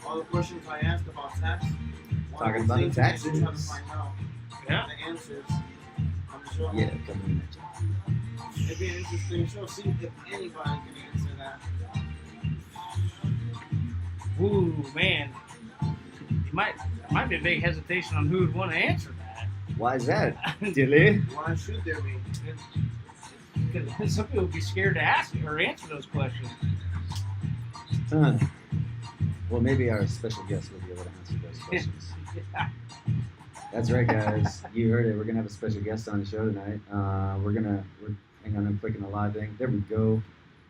all the questions I asked about tax. Talking about the taxes. Trying to find out the answers. I'm sure. Yeah, come on. It'd be an interesting show. See if anybody can answer that. Ooh, man. It might be a big hesitation on who would want to answer that. Why is that, Dilly? Why should there be? Because some people would be scared to ask or answer those questions. Well, maybe our special guest will be able to answer those questions. Yeah. That's right, guys. You heard it. We're gonna have a special guest on the show tonight. Hang on, I'm clicking the live thing. There we go.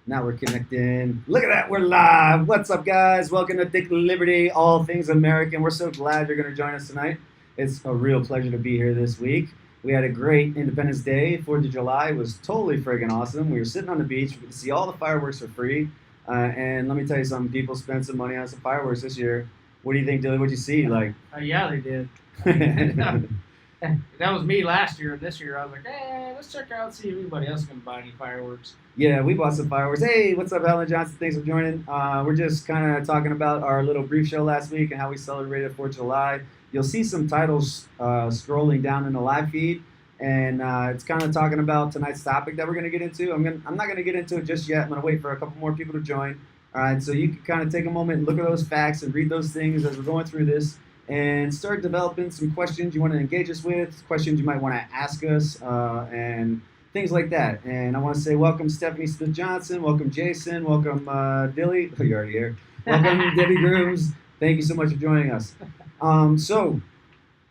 Now we're connecting. Look at that, we're live. What's up, guys? Welcome to Dick Liberty, all things American. We're so glad you're gonna join us tonight. It's a real pleasure to be here this week. We had a great Independence Day. 4th of July was totally friggin' awesome. We were sitting on the beach. We could see all the fireworks for free. And let me tell you something. People spent some money on some fireworks this year. What do you think, Dilly? What'd you see? Like, Yeah, they did. That was me last year. And this year, I was like, let's check out, see if anybody else can buy any fireworks. Yeah, we bought some fireworks. Hey, what's up, Helen Johnson? Thanks for joining. We're just kind of talking about our little brief show last week and how we celebrated 4th of July. You'll see some titles scrolling down in the live feed, and it's kind of talking about tonight's topic that we're going to get into. I'm not going to get into it just yet. I'm going to wait for a couple more people to join. All right, so you can kind of take a moment and look at those facts and read those things as we're going through this and start developing some questions you want to engage us with, questions you might want to ask us, and things like that. And I want to say welcome Stephanie Smith-Johnson, welcome Jason, welcome Dilly. Oh, you're already here. Welcome Debbie Grooms. Thank you so much for joining us. So,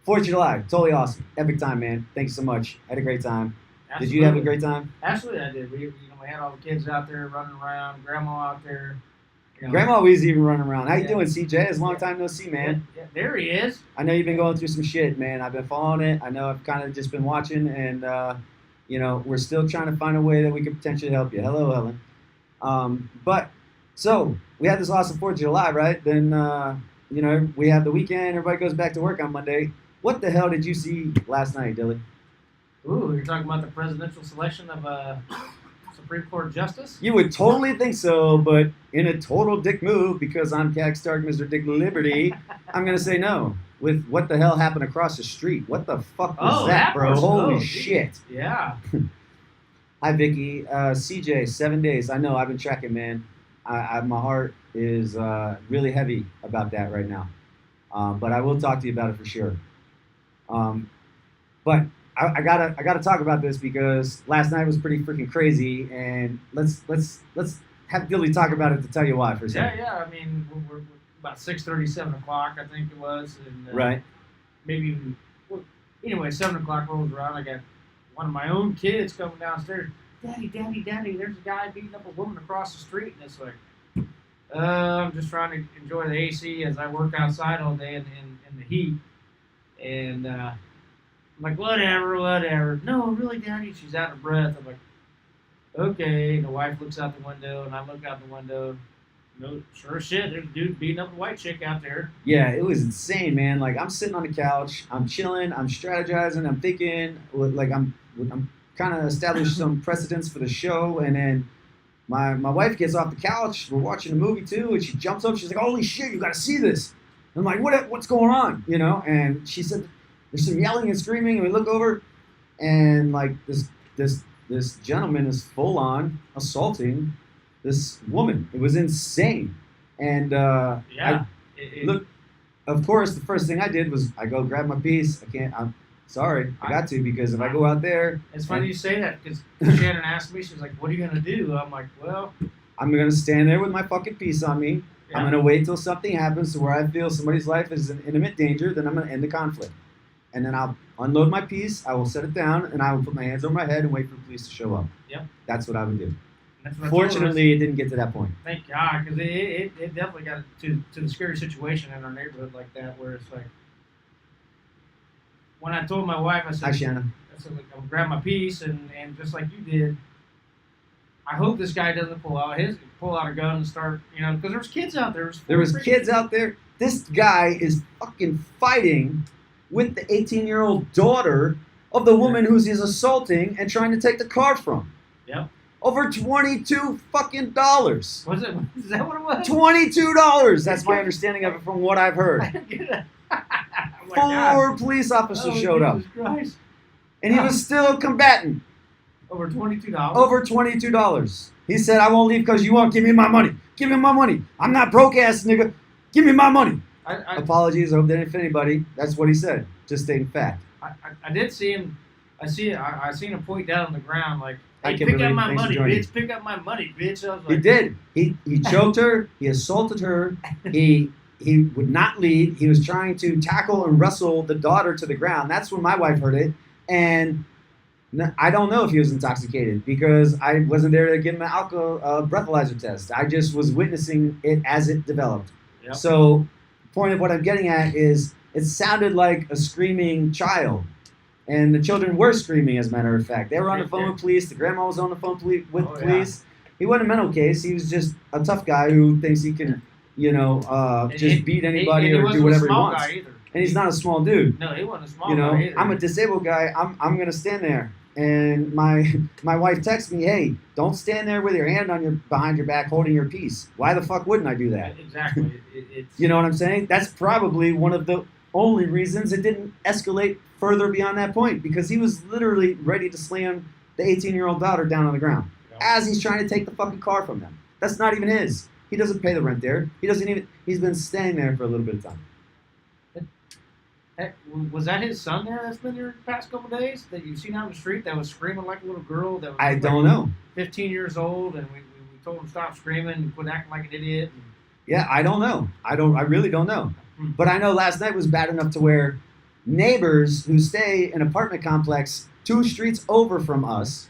4th of July, totally awesome. Epic time, man. Thanks so much. Had a great time. Absolutely. Did you have a great time? Absolutely, I did. We had all the kids out there running around, grandma out there. Grandma was even running around. How you Yeah. doing, CJ? It's a long time no see, man. Yeah, there he is. I know you've been going through some shit, man. I've been following it. I know I've kind of just been watching, and we're still trying to find a way that we could potentially help you. Hello, Helen. So we had this awesome 4th of July, right? Then we have the weekend. Everybody goes back to work on Monday. What the hell did you see last night, Dilly? Ooh, you're talking about the presidential selection of a Supreme Court justice? You would totally think so, but in a total dick move, because I'm Cax Stark, Mr. Dick Liberty, I'm going to say no. With what the hell happened across the street? What the fuck was that, bro? Holy shit. Yeah. Hi, Vicky. CJ, 7 days. I know, I've been tracking, man. My heart is really heavy about that right now. But I will talk to you about it for sure. But I gotta talk about this because last night was pretty freaking crazy, and let's have Dilly talk about it to tell you why for a second. Yeah. I mean, we're about 6:30, 7 o'clock, I think it was, and Right. maybe even. Anyway, 7 o'clock rolls around. I got one of my own kids coming downstairs. Daddy, there's a guy beating up a woman across the street, and it's like, I'm just trying to enjoy the AC as I work outside all day in the heat, and. I'm like, whatever. No, really, Daddy? She's out of breath. I'm like, okay. And the wife looks out the window, and I look out the window. No, sure as shit, there's a dude beating up a white chick out there. Yeah, it was insane, man. Like, I'm sitting on the couch, I'm chilling, I'm strategizing, I'm thinking, like, I'm kind of established some precedents for the show, and then my wife gets off the couch. We're watching a movie too, and she jumps up. She's like, "Holy shit, you got to see this!" And I'm like, "What's going on?" And she said, there's some yelling and screaming, and we look over, and like this gentleman is full on assaulting this woman. It was insane, and look. Of course, the first thing I did was I go grab my piece. I'm sorry, I got to, because if I go out there, it's funny you say that, because Shannon asked me, she was like, "What are you gonna do?" I'm like, "Well, I'm gonna stand there with my fucking piece on me. Yeah. I'm gonna wait till something happens to where I feel somebody's life is in imminent danger. Then I'm gonna end the conflict." And then I'll unload my piece, I will set it down, and I will put my hands over my head and wait for the police to show up. Yep. That's what I would do. What Fortunately, it didn't get to that point. Thank God, because it definitely got to the scary situation in our neighborhood like that, where it's like, when I told my wife, I said, Hi, Shannon. like, I'll grab my piece, and just like you did, I hope this guy doesn't pull out a gun and start, because there was kids out there. There was kids out there. This guy is fucking fighting with the 18-year-old daughter of the woman who's he's assaulting and trying to take the car from. Yep. Over $22 fucking dollars. Was it? Is that what it was? $22. That's my understanding of it from what I've heard. I didn't get it. Oh my God. 4 police officers showed up, Jesus Christ. and he was still combating. Over $22. Over $22. He said, "I won't leave because you won't give me my money. Give me my money. I'm not broke ass nigga. Give me my money." Apologies. I hope that didn't offend anybody. That's what he said. Just stating fact. I did see him. I seen him point down on the ground like, I "Hey, can't pick up believe my thanks for money, joining. bitch! Pick up my money, bitch!" I was He like, did. He choked her. He assaulted her. He would not leave. He was trying to tackle and wrestle the daughter to the ground. That's when my wife heard it. And I don't know if he was intoxicated because I wasn't there to give him an alcohol breathalyzer test. I just was witnessing it as it developed. Yep. So, point of what I'm getting at is it sounded like a screaming child. And the children were screaming, as a matter of fact. They were on the phone with police. The grandma was on the phone with police. He wasn't a mental case. He was just a tough guy who thinks he can, just beat anybody or do whatever he wants. And he's not a small dude. No, he wasn't a small guy either. I'm a disabled guy. I'm gonna stand there. And my wife texts me, "Hey, don't stand there with your hand behind your back holding your peace." Why the fuck wouldn't I do that? Exactly. It's You know what I'm saying? That's probably one of the only reasons it didn't escalate further beyond that point, because he was literally ready to slam the 18-year-old daughter down on the ground as he's trying to take the fucking car from them. That's not even his. He doesn't pay the rent there. He's been staying there for a little bit of time. Heck, was that his son there that's been there the past couple of days that you've seen out on the street that was screaming like a little girl that was I don't know. 15 years old, and we told him stop screaming and quit acting like an idiot? Yeah, I don't know. I really don't know. But I know last night was bad enough to where neighbors who stay in an apartment complex 2 streets over from us,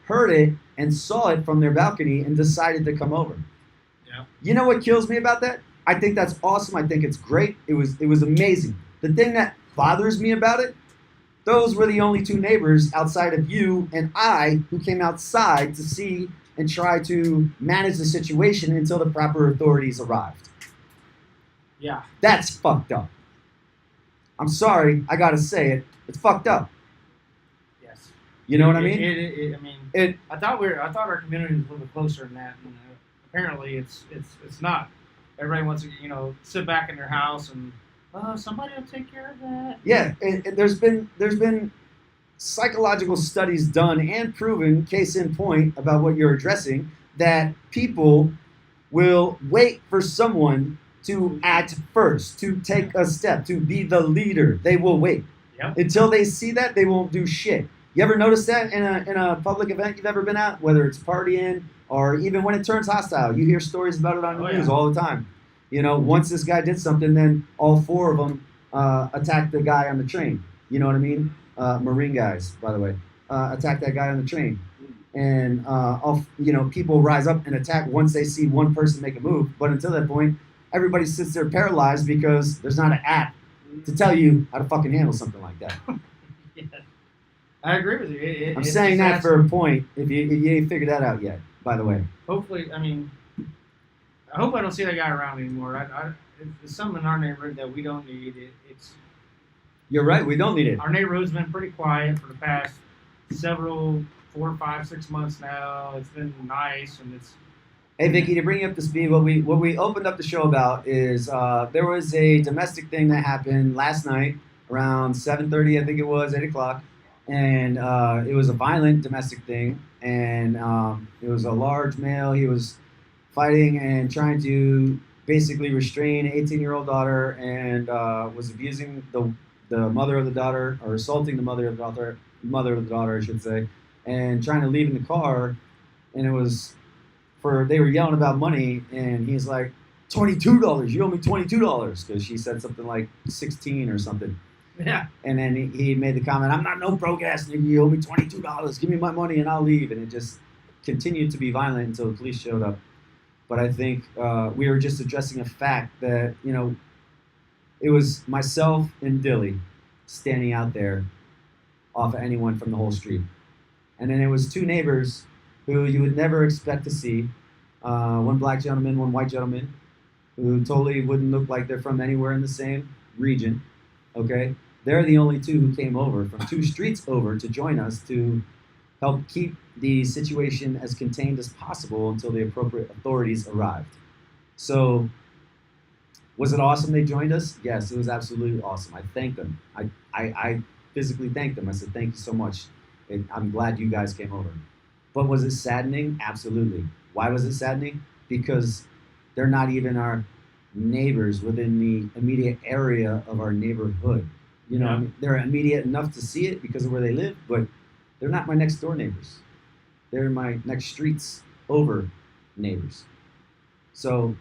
heard it and saw it from their balcony and decided to come over. Yeah. You know what kills me about that? I think that's awesome. I think it's great. It was amazing. The thing that bothers me about it, those were the only 2 neighbors outside of you and I who came outside to see and try to manage the situation until the proper authorities arrived. Yeah. That's fucked up. I'm sorry, I gotta say it. It's fucked up. Yes. You know what I mean? I thought our community was a little bit closer than that, and apparently it's not. Everybody wants to sit back in their house and somebody will take care of that. Yeah, there's been psychological studies done and proven, case in point, about what you're addressing, that people will wait for someone to act first, to take a step, to be the leader. They will wait. Yep. Until they see that, they won't do shit. You ever notice that in a public event you've ever been at, whether it's partying or even when it turns hostile? You hear stories about it on the news all the time. Once this guy did something, then all 4 of them attacked the guy on the train. You know what I mean? Marine guys, by the way, attacked that guy on the train. And, people rise up and attack once they see one person make a move. But until that point, everybody sits there paralyzed because there's not an app to tell you how to fucking handle something like that. Yeah. I agree with you. I'm saying that for a point, if you ain't figured that out yet, by the way. Hopefully, I hope I don't see that guy around anymore. It's something in our neighborhood that we don't need. You're right, we don't need it. Our neighborhood's been pretty quiet for the past 4, 5, 6 months now. It's been nice, and it's... Hey, Vicky, to bring you up to speed, what we opened up the show about is there was a domestic thing that happened last night around 7:30, I think it was, 8 o'clock. And it was a violent domestic thing. And it was a large male. He was fighting and trying to basically restrain an 18-year-old daughter and was abusing the mother of the daughter, or assaulting the mother of the daughter, I should say, and trying to leave in the car. And it was... they were yelling about money, and he's like, $22, you owe me $22, because she said something like 16 or something. Yeah. And then he made the comment, "I'm not no broke ass nigga, you owe me $22, give me my money and I'll leave." And it just continued to be violent until the police showed up. But I think we were just addressing a fact that, it was myself and Dilly standing out there off of anyone from the whole street. And then it was 2 neighbors who you would never expect to see. One black gentleman, one white gentleman, who totally wouldn't look like they're from anywhere in the same region, okay? They're the only 2 who came over from 2 streets over to join us to helped keep the situation as contained as possible until the appropriate authorities arrived. So, was it awesome they joined us? Yes, it was absolutely awesome. I thanked them. I physically thanked them. I said, thank you so much. I'm glad you guys came over. But was it saddening? Absolutely. Why was it saddening? Because they're not even our neighbors within the immediate area of our neighborhood. You know, Yeah. I mean, they're immediate enough to see it because of where they live, but they're not my next door neighbors. They're my next streets over neighbors. So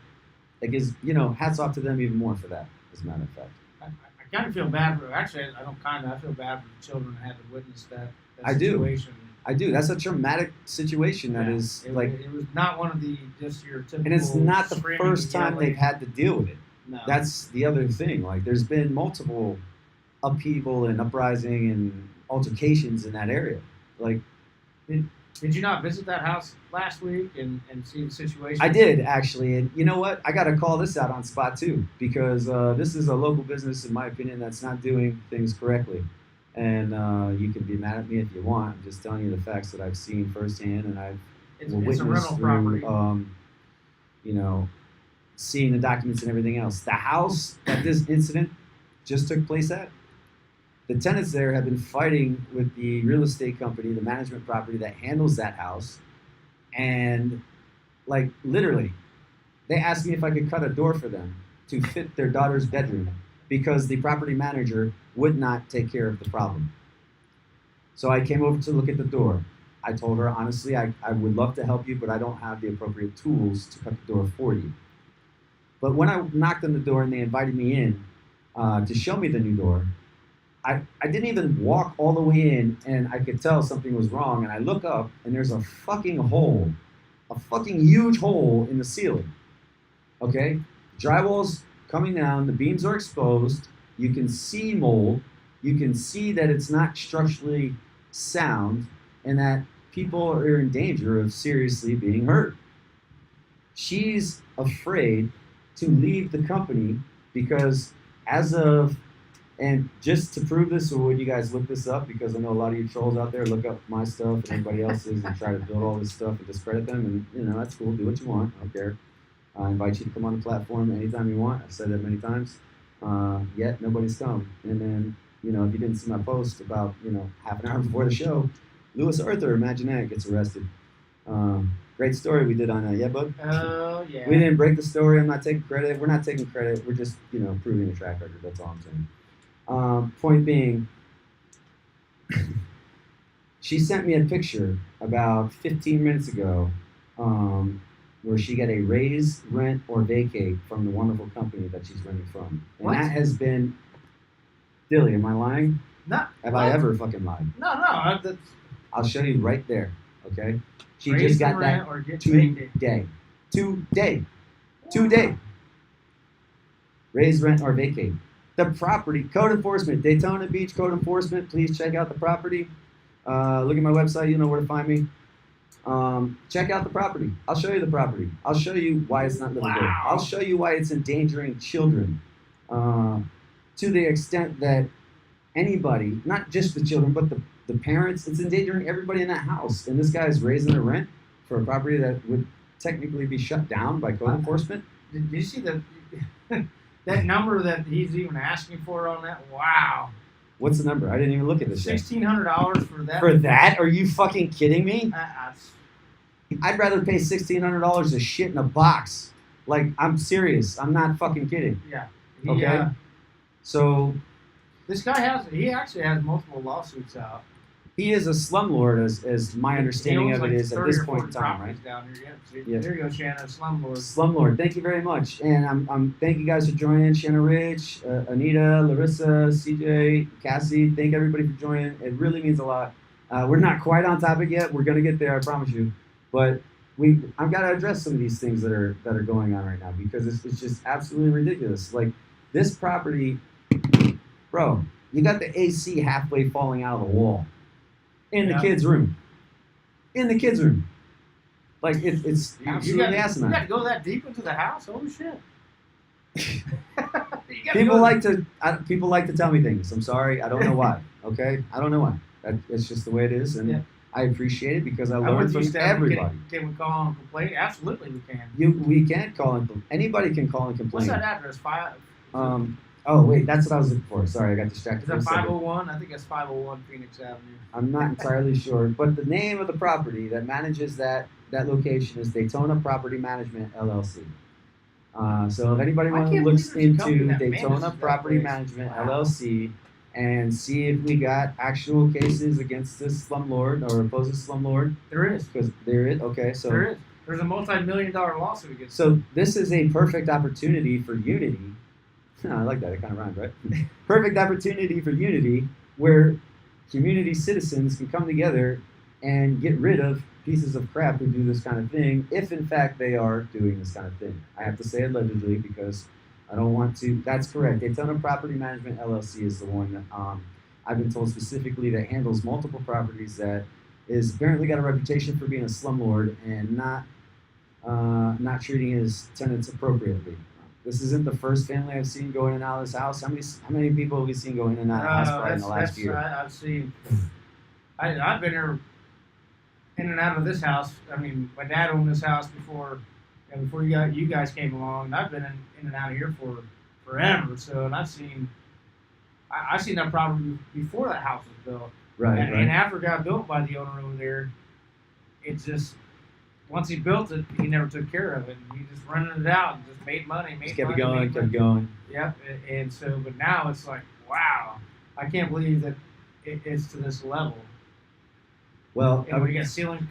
it gives, hats off to them even more for that, as a matter of fact. I kind of feel bad for. Actually, I don't kind of. I feel bad for the children that had to witness that I do. situation. I do. That's a traumatic situation that Yeah. is It, like, it was not one of the just your typical. and it's not the screaming, first time yelling. they've had to deal with it. No. That's the other thing. Like, there's been multiple upheaval and uprising and altercations in that area. Like, Did you not visit that house last week and see the situation? I did actually, and you know what? I got to call this out on spot too because this is a local business, in my opinion, that's not doing things correctly. And you can be mad at me if you want. I'm just telling you the facts that I've seen firsthand, and I've It's witnessed a rental through, property. seeing the documents and everything else. The house that this incident just took place at, the tenants there have been fighting with the real estate company, the management property that handles that house, and like literally, they asked me if I could cut a door for them to fit their daughter's bedroom because the property manager would not take care of the problem. So I came over to look at the door. I told her, honestly, I would love to help you, but I don't have the appropriate tools to cut the door for you. But when I knocked on the door and they invited me in to show me the new door, I didn't even walk all the way in, and I could tell something was wrong. And I look up, and there's a fucking hole, a fucking huge hole in the ceiling. Okay? Drywall's coming down, the beams are exposed, you can see mold, you can see that it's not structurally sound, and that people are in danger of seriously being hurt. She's afraid to leave the company because as of, and just to prove this, or would you guys look this up? Because I know a lot of you trolls out there look up my stuff and everybody else's and try to build all this stuff and discredit them. And, that's cool. Do what you want. I don't care. I invite you to come on the platform anytime you want. I've said that many times. Yet nobody's come. And then, if you didn't see my post about, half an hour before the show, Lewis Arthur, imagine that, gets arrested. Great story we did on that. Yeah, bud? Oh yeah. We didn't break the story. I'm not taking credit. We're not taking credit. We're just, proving a track record. That's all I'm saying. Point being, she sent me a picture about 15 minutes ago where she got a raise, rent, or vacate from the wonderful company that she's renting from. And What? that has been, Dilly, am I lying? No. Have I ever fucking lied? No. That's I'll show you right there, okay? She raise just the got rent that or get vacated. Today. Raise, rent, or vacate. The property, code enforcement, Daytona Beach Code Enforcement. Please check out the property. Look at my website. You know where to find me. Check out the property. I'll show you the property. I'll show you why it's not living good. Wow. I'll show you why it's endangering children to the extent that anybody, not just the children, but the parents, it's endangering everybody in that house. And this guy is raising the rent for a property that would technically be shut down by code enforcement. Did you see the that number that he's even asking for on that? Wow. What's the number? I didn't even look at this yet. $1,600 for that. For that? Are you fucking kidding me? That's- I'd rather pay $1,600 to shit in a box. Like, I'm serious. I'm not fucking kidding. yeah. Okay. So This guy actually has multiple lawsuits out. he is a slumlord, as my understanding He of owns it like is at 30 this or point in 40 time, right? properties down here. Yeah. Yeah. There you go, Shannon. Slumlord. Slumlord. Thank you very much, and I'm thank you guys for joining. Shanna Rich, Anita, Larissa, CJ, Cassie. Thank everybody for joining. It really means a lot. We're not quite on topic yet. We're gonna get there, I promise you. But I've got to address some of these things that are going on right now because it's just absolutely ridiculous. Like this property, bro. You got the AC halfway falling out of the wall in the Yeah. kids' room. In the kids' room. Like it's absolutely You asinine. got to go that deep into the house? Holy shit. You gotta People go- like to tell me things. I'm sorry. I don't know why. Okay, I don't know why. It's just the way it is. And Yeah. I appreciate it because I I'm learned with you, from Steph. everybody. Can we call and complain? Absolutely, we can. We can call and anybody can call and complain. What's that address? Oh wait, that's what I was looking for. Sorry, I got distracted. Is For a that second. 501? I think that's 501 Phoenix Avenue. I'm not entirely sure, but the name of the property that manages that location is Daytona Property Management LLC. So if anybody I wants to can't look believe there's a company into that Daytona manages that Property place. Management Wow. LLC and see if we got actual cases against this slumlord or opposing slumlord, There is. because there is. Okay, so There is. There's a multi-million-dollar lawsuit against. so this is a perfect opportunity for unity. I like that. It kind of rhymed, right? Perfect opportunity for unity where community citizens can come together and get rid of pieces of crap who do this kind of thing, if in fact they are doing this kind of thing. I have to say allegedly because I don't want to. That's correct. Daytona Property Management LLC is the one that I've been told specifically that handles multiple properties that is apparently got a reputation for being a slumlord and not treating his tenants appropriately. This isn't the first family I've seen go in and out of this house. How many people have we seen go in and out of the house probably in the last year? I've seen. I've been here in and out of this house. I mean, my dad owned this house before you guys came along, and I've been in and out of here for forever. So, and I've seen that property before that house was built. Right, And after it got built by the owner over there, it just once he built it, he never took care of it. He just rented it out and just made money. Just kept it going. Yep. And so, but now it's like, wow, I can't believe that it's to this level. Well, And we got ceilings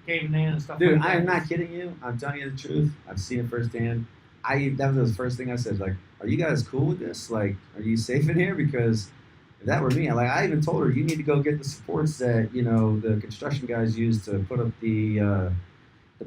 caving in and stuff. dude, like that. I am not kidding you. I'm telling you the truth. I've seen it firsthand. That was the first thing I said. Like, are you guys cool with this? Like, are you safe in here? Because if that were me, I even told her you need to go get the supports that the construction guys use to put up the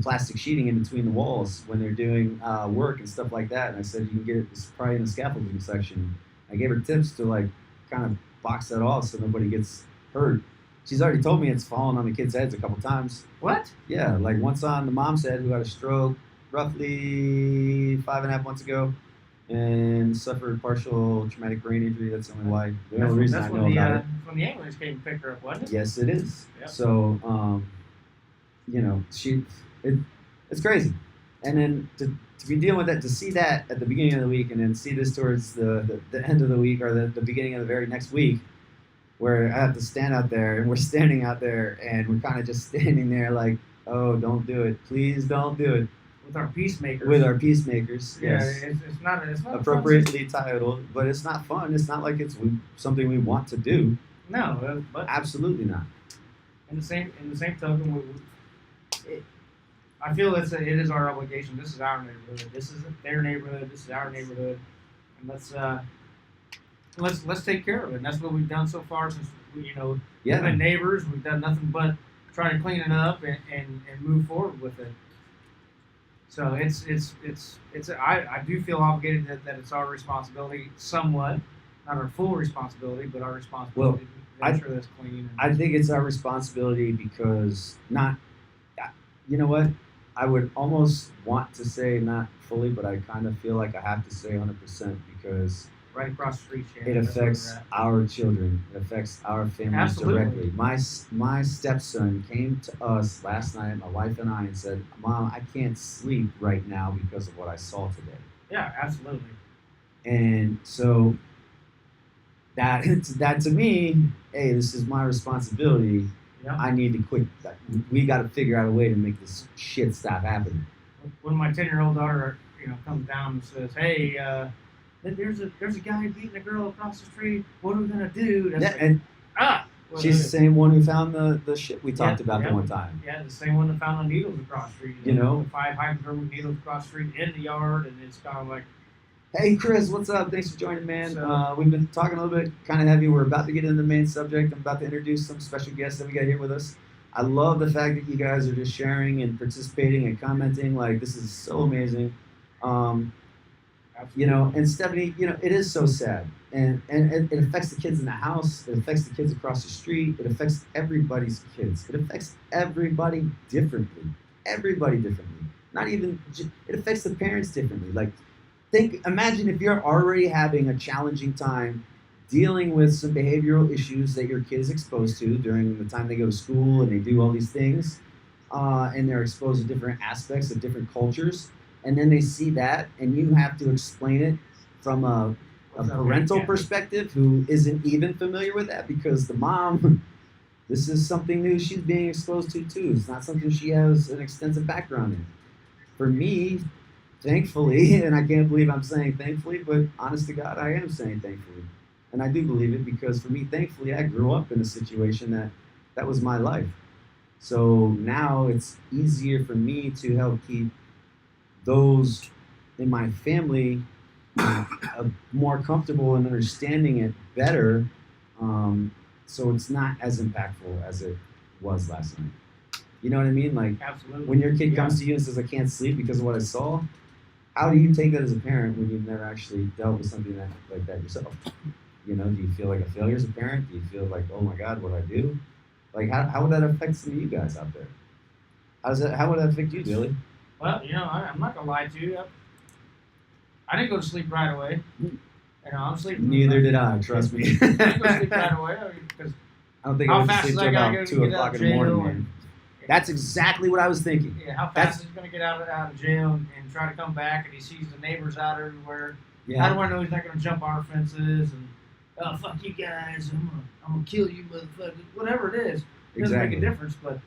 plastic sheeting in between the walls when they're doing work and stuff like that. And I said you can get it probably in the scaffolding section. I gave her tips to like kind of box that off so nobody gets hurt. She's already told me it's fallen on the kids' heads a couple times. What? Yeah, like once on the mom's head who had a stroke roughly 5.5 months ago and suffered partial traumatic brain injury. That's the only why. The only reason I know about it. When the ambulance came and picked her up, wasn't it? Yes, it is. Yep. So, it's crazy. And then to be dealing with that, to see that at the beginning of the week and then see this towards the end of the week or the beginning of the very next week, where I have to stand out there and we're standing out there and we're kind of just standing there like, oh, don't do it. Please don't do it. With our peacemakers. With our peacemakers, Yeah, yes. it's not Appropriately titled, but it's not fun. It's not like it's something we want to do. No, but Absolutely not. in the same token, I feel it is our obligation. This is our neighborhood. This isn't their neighborhood. This is our neighborhood, and let's take care of it. And that's what we've done so far since we've been neighbors. We've done nothing but try to clean it up and move forward with it. So I do feel obligated that it's our responsibility, somewhat, not our full responsibility, but our responsibility to make sure that's clean. I think it's our responsibility because you know what? I would almost want to say not fully, but I kind of feel like I have to say 100% because right across the street, it affects our children. It affects our families Absolutely. directly. My stepson came to us last night, my wife and I, and said, "Mom, I can't sleep right now because of what I saw today." Yeah, absolutely. And so that to me, hey, this is my responsibility. Yeah. I need to quit. We got to figure out a way to make this shit stop happening. When my 10-year-old daughter, comes down and says, "Hey, there's a guy beating a girl across the street. What are we gonna do?" That's And well, she's the same one who found the shit we talked about yeah. the one time. Yeah, the same one that found the needles across the street. The 5 hypodermic needles across the street in the yard, and it's kind of like. Hey Chris, what's up? Thanks for joining, man. So, We've been talking a little bit kind of heavy. We're about to get into the main subject. I'm about to introduce some special guests that we got here with us. I love the fact that you guys are just sharing and participating and commenting. Like, this is so amazing. And Stephanie, it is so sad. And it affects the kids in the house. It affects the kids across the street. It affects everybody's kids. It affects everybody differently. Everybody differently. It affects the parents differently. Like, imagine if you're already having a challenging time dealing with some behavioral issues that your kid is exposed to during the time they go to school and they do all these things, and they're exposed to different aspects of different cultures, and then they see that, and you have to explain it from a What's up, parental man? perspective who isn't even familiar with that because the mom, this is something new she's being exposed to too. It's not something she has an extensive background in. For me, thankfully, and I can't believe I'm saying thankfully, but honest to God, I am saying thankfully. And I do believe it because for me, thankfully, I grew up in a situation that was my life. So now it's easier for me to help keep those in my family more comfortable and understanding it better. So it's not as impactful as it was last night. You know what I mean? Like Absolutely. when your kid comes to you and says, "I can't sleep because of what I saw," how do you take that as a parent when you've never actually dealt with something like that yourself? You know, do you feel like a failure as a parent? Do you feel like, oh my God, what do I do? Like, how would that affect some of you guys out there? How would that affect you, Billy? Well, I'm not gonna lie to you. I didn't go to sleep right away. I'm sleeping. Neither did I, trust me. I didn't go to sleep right away because I don't think How I went to fast sleep is till that guy about gonna 2 get o'clock out in of the morning, jail? man. That's exactly what I was thinking. how fast is he gonna get out of jail and try to come back, and he sees the neighbors out everywhere. How do I know he's not gonna jump our fences and fuck you guys? I'm gonna kill you, motherfuckers. Whatever it is, it doesn't make a difference. But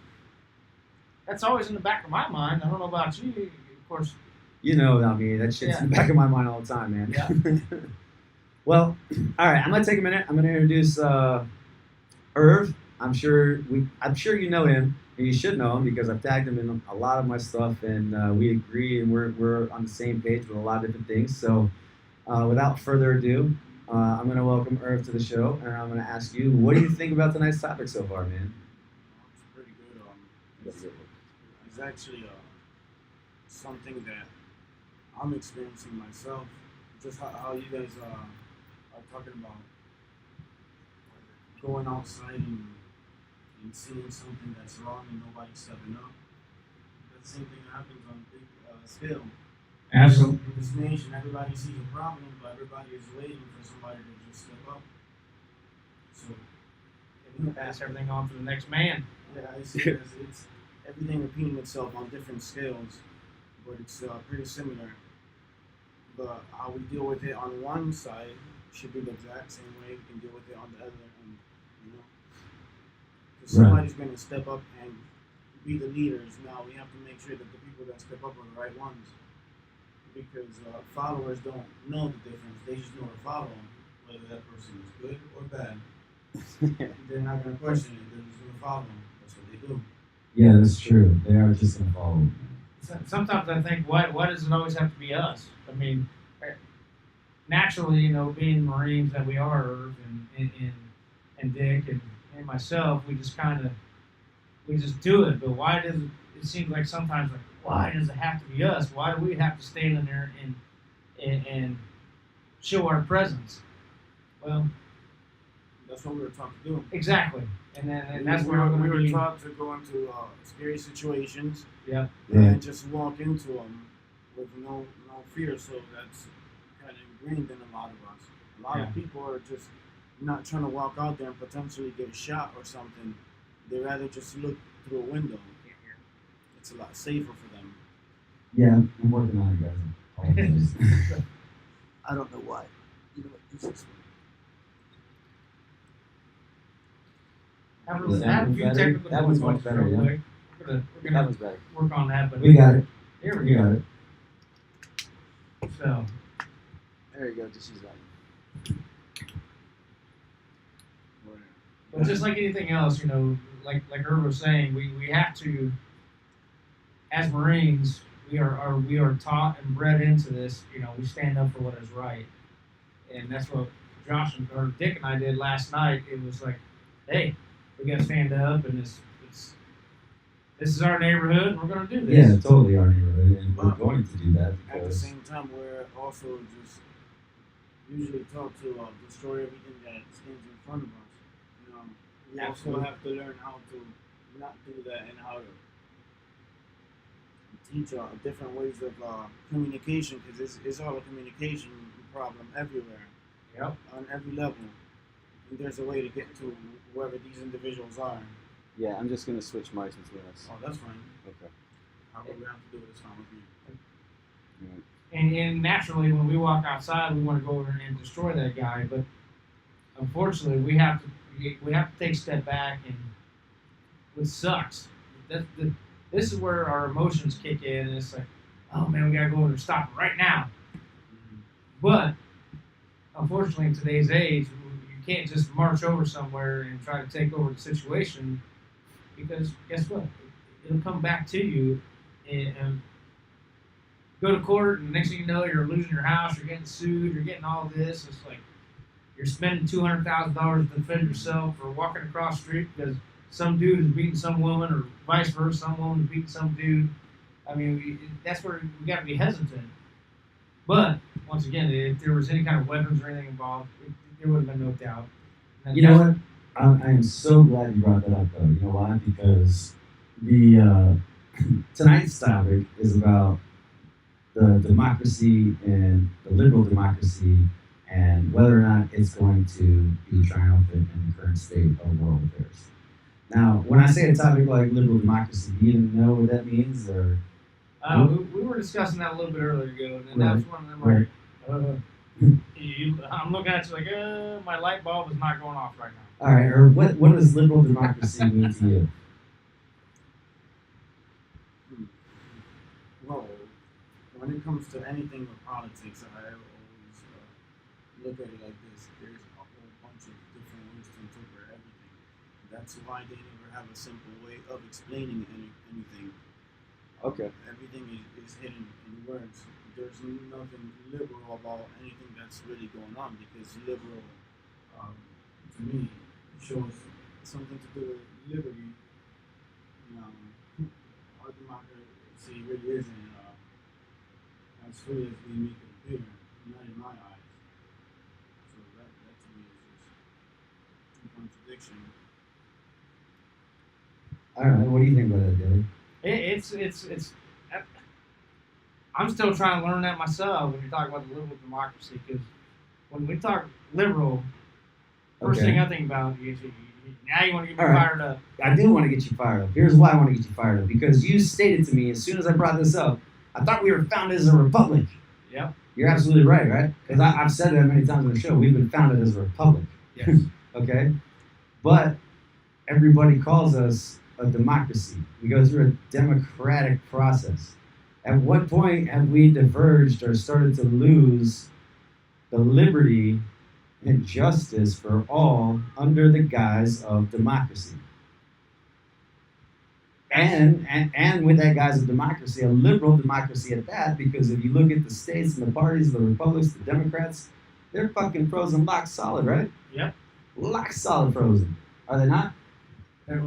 that's always in the back of my mind. I don't know about you, of course. You know about me. That shit's in the back of my mind all the time, man. Yeah. Well, all right. I'm gonna take a minute. I'm gonna introduce Irv. I'm sure you know him, and you should know him because I've tagged him in a lot of my stuff, and we agree, and we're on the same page with a lot of different things. So, without further ado, I'm gonna welcome Irv to the show, and I'm gonna ask you, what do you think about tonight's topic so far, man? It's pretty good. It's actually something that I'm experiencing myself. Just how you guys are talking about going outside and seeing something that's wrong and nobody stepping up. That's the same thing that happens on a big scale. Absolutely. In this nation, everybody sees a problem, but everybody is waiting for somebody to just step up. So, Pass everything on to the next man. yeah, I see it as it's everything repeating itself on different scales, but it's pretty similar. But how we deal with it on one side should be the exact same way we can deal with it on the other end, you know? Because somebody's going to step up and be the leaders. Now we have to make sure that the people that step up are the right ones. Because followers don't know the difference. They just know to follow whether that person is good or bad. They're not going to question it. They're just going to follow them. That's what they do. Yeah, that's true. They are just gonna follow. Sometimes I think, why does it always have to be us? I mean, naturally, being Marines that we are, Irv and Dick and myself, we just do it. But why does it seem like sometimes why does it have to be us? Why do we have to stand in there and show our presence? Well, that's what we were taught to do. Exactly, and that's we where I'm were, going to be. taught to go into scary situations Yeah. and just walk into them with no fear. So that's kind of ingrained in a lot of us. A lot of people are just not trying to walk out there and potentially get shot or something. They rather just look through a window. It's a lot safer for them. Yeah, I'm working on it, guys. I don't know why. You know what? This is Have a few technical That one's much better, real yeah. quick. We're That gonna was better. work on that, but We got it. here We we got go. it. So there you go. Just use that. but just like anything else, like Irv was saying, we have to, as Marines, we are taught and bred into this. We stand up for what is right, and that's what Josh or Dick and I did last night. It was like, hey, we got to stand up, and this is our neighborhood, and we're going to do this. Yeah, totally our neighborhood, and we're going to do that At the because same time, we're also just usually taught to destroy everything that stands in front of us. We Absolutely. also have to learn how to not do that and how to teach different ways of communication, because it's all a communication problem everywhere, Yep. on every level. there's a way to get to whoever these individuals are. Yeah, I'm just gonna switch mics between us. Oh, that's fine. Okay. However we have to do it, it's fine with me. And naturally, when we walk outside, we want to go over and destroy that guy. But unfortunately, we have to take a step back, and what sucks. This is where our emotions kick in, and it's like, oh man, we gotta go over and stop it right now. But unfortunately, in today's age, you can't just march over somewhere and try to take over the situation, because guess what? It'll come back to you, and go to court, and the next thing you know, you're losing your house, you're getting sued, you're getting all this. It's like you're spending $200,000 to defend yourself for walking across the street because some dude is beating some woman, or vice versa, some woman is beating some dude. I mean, that's where we got to be hesitant. But once again, if there was any kind of weapons or anything involved, there would have been no doubt. And You know what? I am so glad you brought that up, though. You know why? Because the tonight's topic is about the democracy and the liberal democracy, and whether or not it's going to be triumphant in the current state of world affairs. Now, when I say a topic like liberal democracy, do you even know what that means, or? we were discussing that a little bit earlier ago, and then that was one of them like, I'm looking at you like, my light bulb is not going off right now. All right, or what does liberal democracy mean to you? Well, when it comes to anything with politics, I always look at it like this. There's a whole bunch of different ways to interpret everything. That's why they never have a simple way of explaining anything. Okay. Everything is hidden in words. There's nothing liberal about anything that's really going on, because liberal, to me, shows something to do with liberty. Our democracy really isn't as free as we make it appear, not in my eyes. So that to me is just a contradiction. All right, what do you think about that, David? It's. I'm still trying to learn that myself when you talk about the liberal democracy, because when we talk liberal, first Okay. thing I think about is now you want to get me All right. fired up. I do want to get you fired up. Here's why I want to get you fired up. Because you stated to me as soon as I brought this up, I thought we were founded as a republic. Yep. You're absolutely right? Because I've said that many times on the show. We've been founded as a republic. Yes. Okay? But everybody calls us a democracy. We go through a democratic process. At what point have we diverged or started to lose the liberty and justice for all under the guise of democracy? And with that guise of democracy, a liberal democracy at that, because if you look at the states and the parties, the republics, the Democrats, they're fucking frozen lock solid, right? Yep. Lock solid frozen. Are they not? They're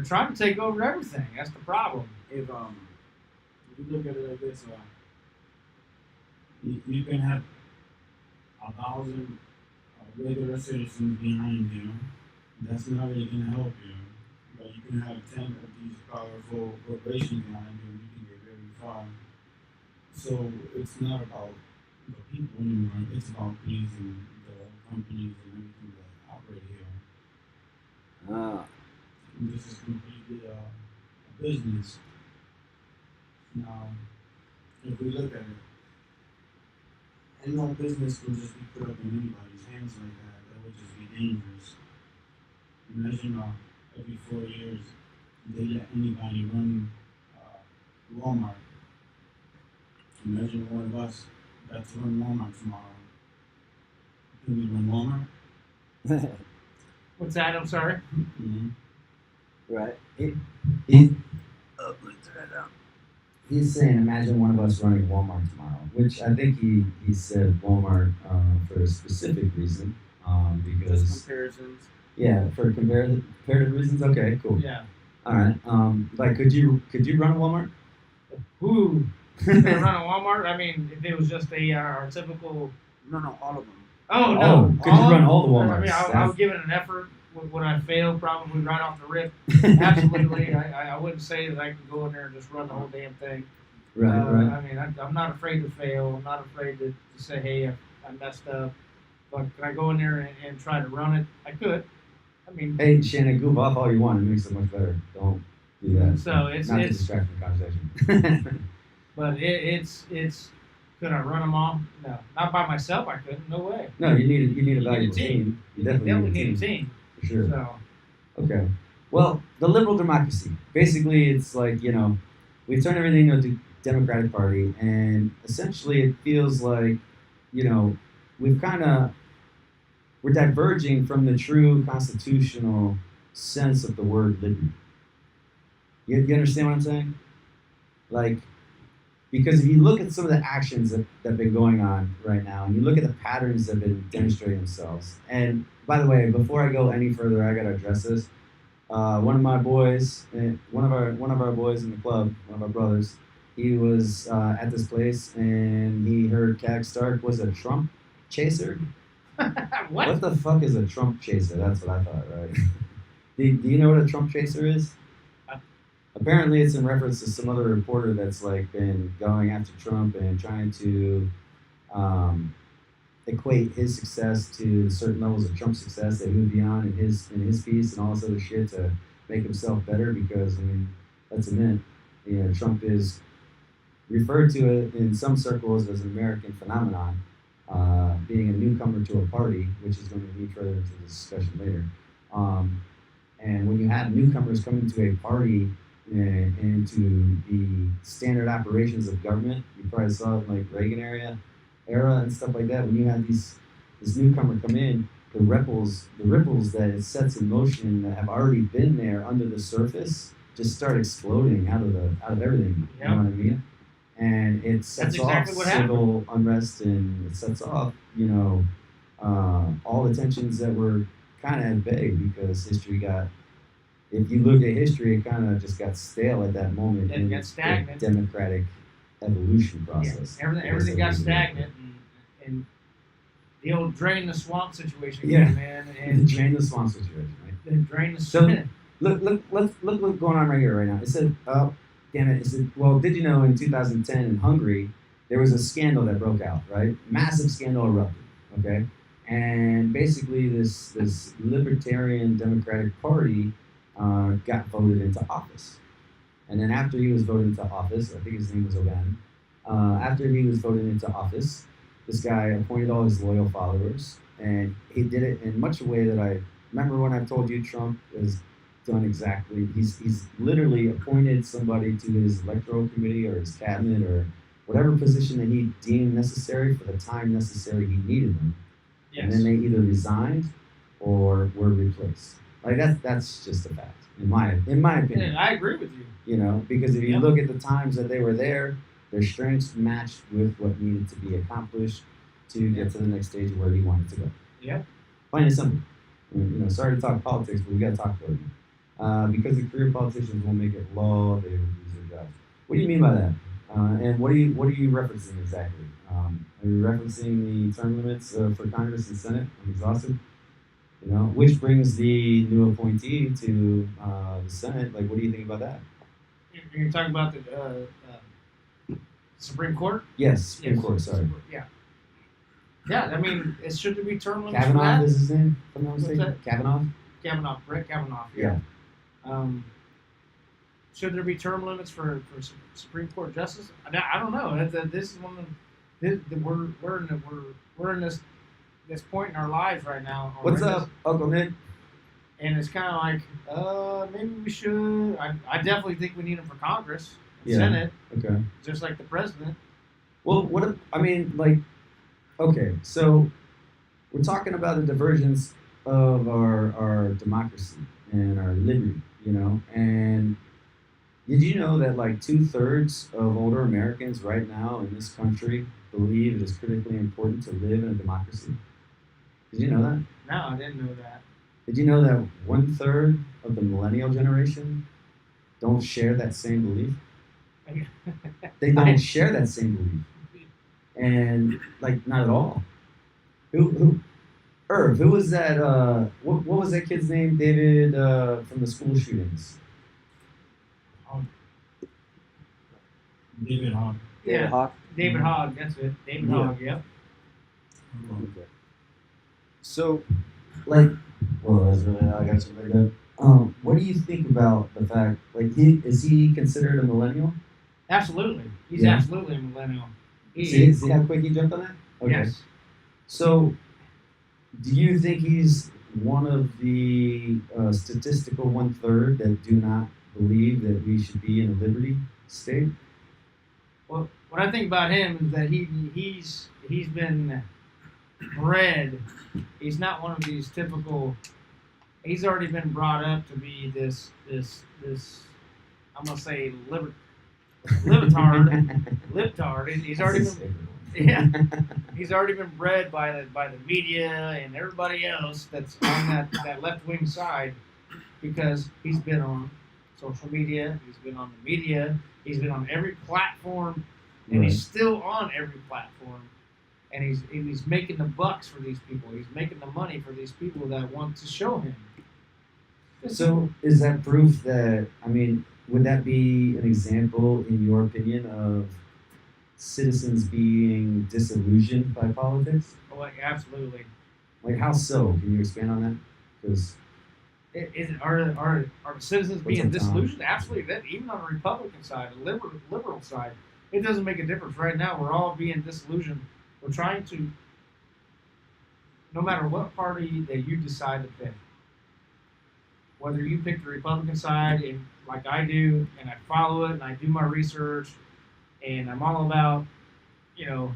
trying to take over everything. That's the problem. If you look at it like this, you can have 1,000 regular citizens behind you. That's not really going to help you. But you can have 10 of these powerful corporations behind you, and you can get very far. So it's not about the people anymore. It's about pleasing the companies and everything that operate here. Ah. And this is completely a business. Now, if we look at it, and no business can just be put up in anybody's hands like that. That would just be dangerous. Imagine every 4 years they let anybody run Walmart. Imagine one of us got to run Walmart tomorrow. Can we run Walmart? What's that? I'm sorry. Mm-hmm. Right. He's saying, imagine one of us running Walmart tomorrow, which I think he said Walmart for a specific reason, Just because comparisons. yeah, for comparative reasons. Okay, cool. Yeah. All right. Like, could you run a Walmart? Who? They run a Walmart? I mean, if it was just our typical. No, all of them. Oh, no. Oh, could you run all the I Walmarts? mean, I would give it an effort. Would I fail? Probably right off the rip. Absolutely. I wouldn't say that I could go in there and just run the whole damn thing. Right. I mean, I'm not afraid to fail. I'm not afraid to say, hey, I messed up. But could I go in there and try to run it? I could. I mean, Hey, Shannon, goof off all you want. It makes it much better. Don't do that. So it's- not to it's- distract from the conversation. but it's. Could I run them all? No, not by myself. I couldn't. No way. No, you need a need a valuable team. team. You definitely need a team. For sure. So Okay. Well, the liberal democracy. Basically, it's like, we've turned everything into Democratic Party, and essentially it feels like, we're diverging from the true constitutional sense of the word liberty. You understand what I'm saying? Like, because if you look at some of the actions that have been going on right now, and you look at the patterns that have been demonstrating themselves, and by the way, before I go any further, I gotta address this. One of my boys, one of our boys in the club, one of our brothers, he was at this place and he heard Cag Stark was a Trump chaser. what? What the fuck is a Trump chaser? That's what I thought, right? do you know what a Trump chaser is? Apparently, it's in reference to some other reporter that's like been going after Trump and trying to equate his success to certain levels of Trump's success that he would be on in his piece and all this other shit to make himself better. Because let's admit, Trump is referred to it in some circles as an American phenomenon, being a newcomer to a party, which is going to lead further into the discussion later. And when you have newcomers coming to a party and into the standard operations of government, you probably saw it in like Reagan era and stuff like that. When you have this newcomer come in, the ripples that it sets in motion that have already been there under the surface just start exploding out of everything. Yeah. You know what I mean? And it sets exactly off what civil unrest, and it sets off all the tensions that were kind of at bay because history got. If you look at history, it kind of just got stale at that moment It in got stagnant. the democratic evolution process. Yeah. Everything got stagnant, and the old drain the swamp situation Yeah. came in, And and drain the swamp situation, right? then drain the So- swamp. Look what's going on right here, right now. It said, oh, damn it. It said, well, did you know in 2010 in Hungary, there was a scandal that broke out, right? Massive scandal erupted, okay? And basically this libertarian democratic party got voted into office. And then after he was voted into office, I think his name was Oban, after he was voted into office, this guy appointed all his loyal followers, and he did it in much a way that I remember when I told you Trump has done exactly. He's literally appointed somebody to his electoral committee or his cabinet or whatever position that he deemed necessary for the time necessary he needed them. Yes. And then they either resigned or were replaced. Like that's just a fact in my opinion. And I agree with you. Because if you Yeah. look at the times that they were there, their strengths matched with what needed to be accomplished to get to the next stage of where he wanted to go. Yeah. Plain and simple. Sorry to talk politics, but we got to talk about it. Because the career politicians won't make it law, they will lose their jobs. What do you mean by that? And what are you referencing exactly? Are you referencing the term limits for Congress and Senate? I'm exhausted. Which brings the new appointee to the Senate. Like, what do you think about that? You're talking about the Supreme Court? Yes, Supreme Yes. Court. Sorry, Yeah. Yeah, I mean, should there be term limits for Kavanaugh that? is his name. If I'm not What's mistaken. that? Kavanaugh. Brett Kavanaugh. Yeah. Should there be term limits for Supreme Court justice? I don't know. This is one of we're in this point in our lives right now. What's already. up, Uncle Nick? And it's kind of like, maybe we should. I definitely think we need them for Congress, and Yeah. Senate, Okay. just like the president. Well, okay, so we're talking about the divergence of our democracy and our liberty, and did you know that like 2/3 of older Americans right now in this country believe it is critically important to live in a democracy? Did you know that? No, I didn't know that. Did you know that 1/3 of the millennial generation don't share that same belief? They don't share that same belief. And like not at all. Irv, who was that what was that kid's name? David from the school shootings. David Hogg. Yeah. Hawk? David Hogg, that's it. David Yeah. Hogg, yep. So, like, Well, that's really how I got something like that. what do you think about the fact, like, is he considered a millennial? Absolutely, he's Yeah. absolutely a millennial. See how quick he jumped on that? Okay. Yes. So, do you think he's one of the statistical 1/3 that do not believe that we should be in a liberty state? Well, what I think about him is that he's been bred. He's not one of these typical. He's already been brought up to be this. I'm gonna say libtard. He's already been. Yeah, he's already been bred by the media and everybody else that's on that left wing side, because he's been on social media, he's been on the media, he's been on every platform, and Right. he's still on every platform, and he's making the bucks for these people. He's making the money for these people that want to show him. So, is that proof that, I mean, would that be an example, in your opinion, of citizens being disillusioned by politics? Oh, like, absolutely. Like, how so? Can you expand on that? Because, Are the citizens What's being up, Tom? disillusioned? Absolutely. That even on the Republican side, the liberal side, it doesn't make a difference. Right now, we're all being disillusioned. We're trying to, no matter what party that you decide to pick, whether you pick the Republican side, and like I do, and I follow it, and I do my research, and I'm all about, you know,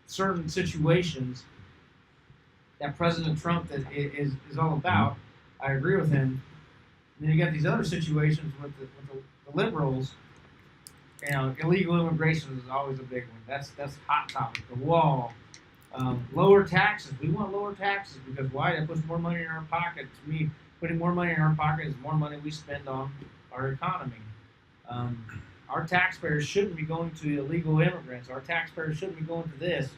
certain situations that President Trump is all about. I agree with him. And then you got these other situations with the liberals. You know, illegal immigration is always a big one. That's a hot topic. The wall, lower taxes. We want lower taxes because why? That puts more money in our pocket. To me, putting more money in our pocket is more money we spend on our economy. Our taxpayers shouldn't be going to illegal immigrants. Our taxpayers shouldn't be going to this.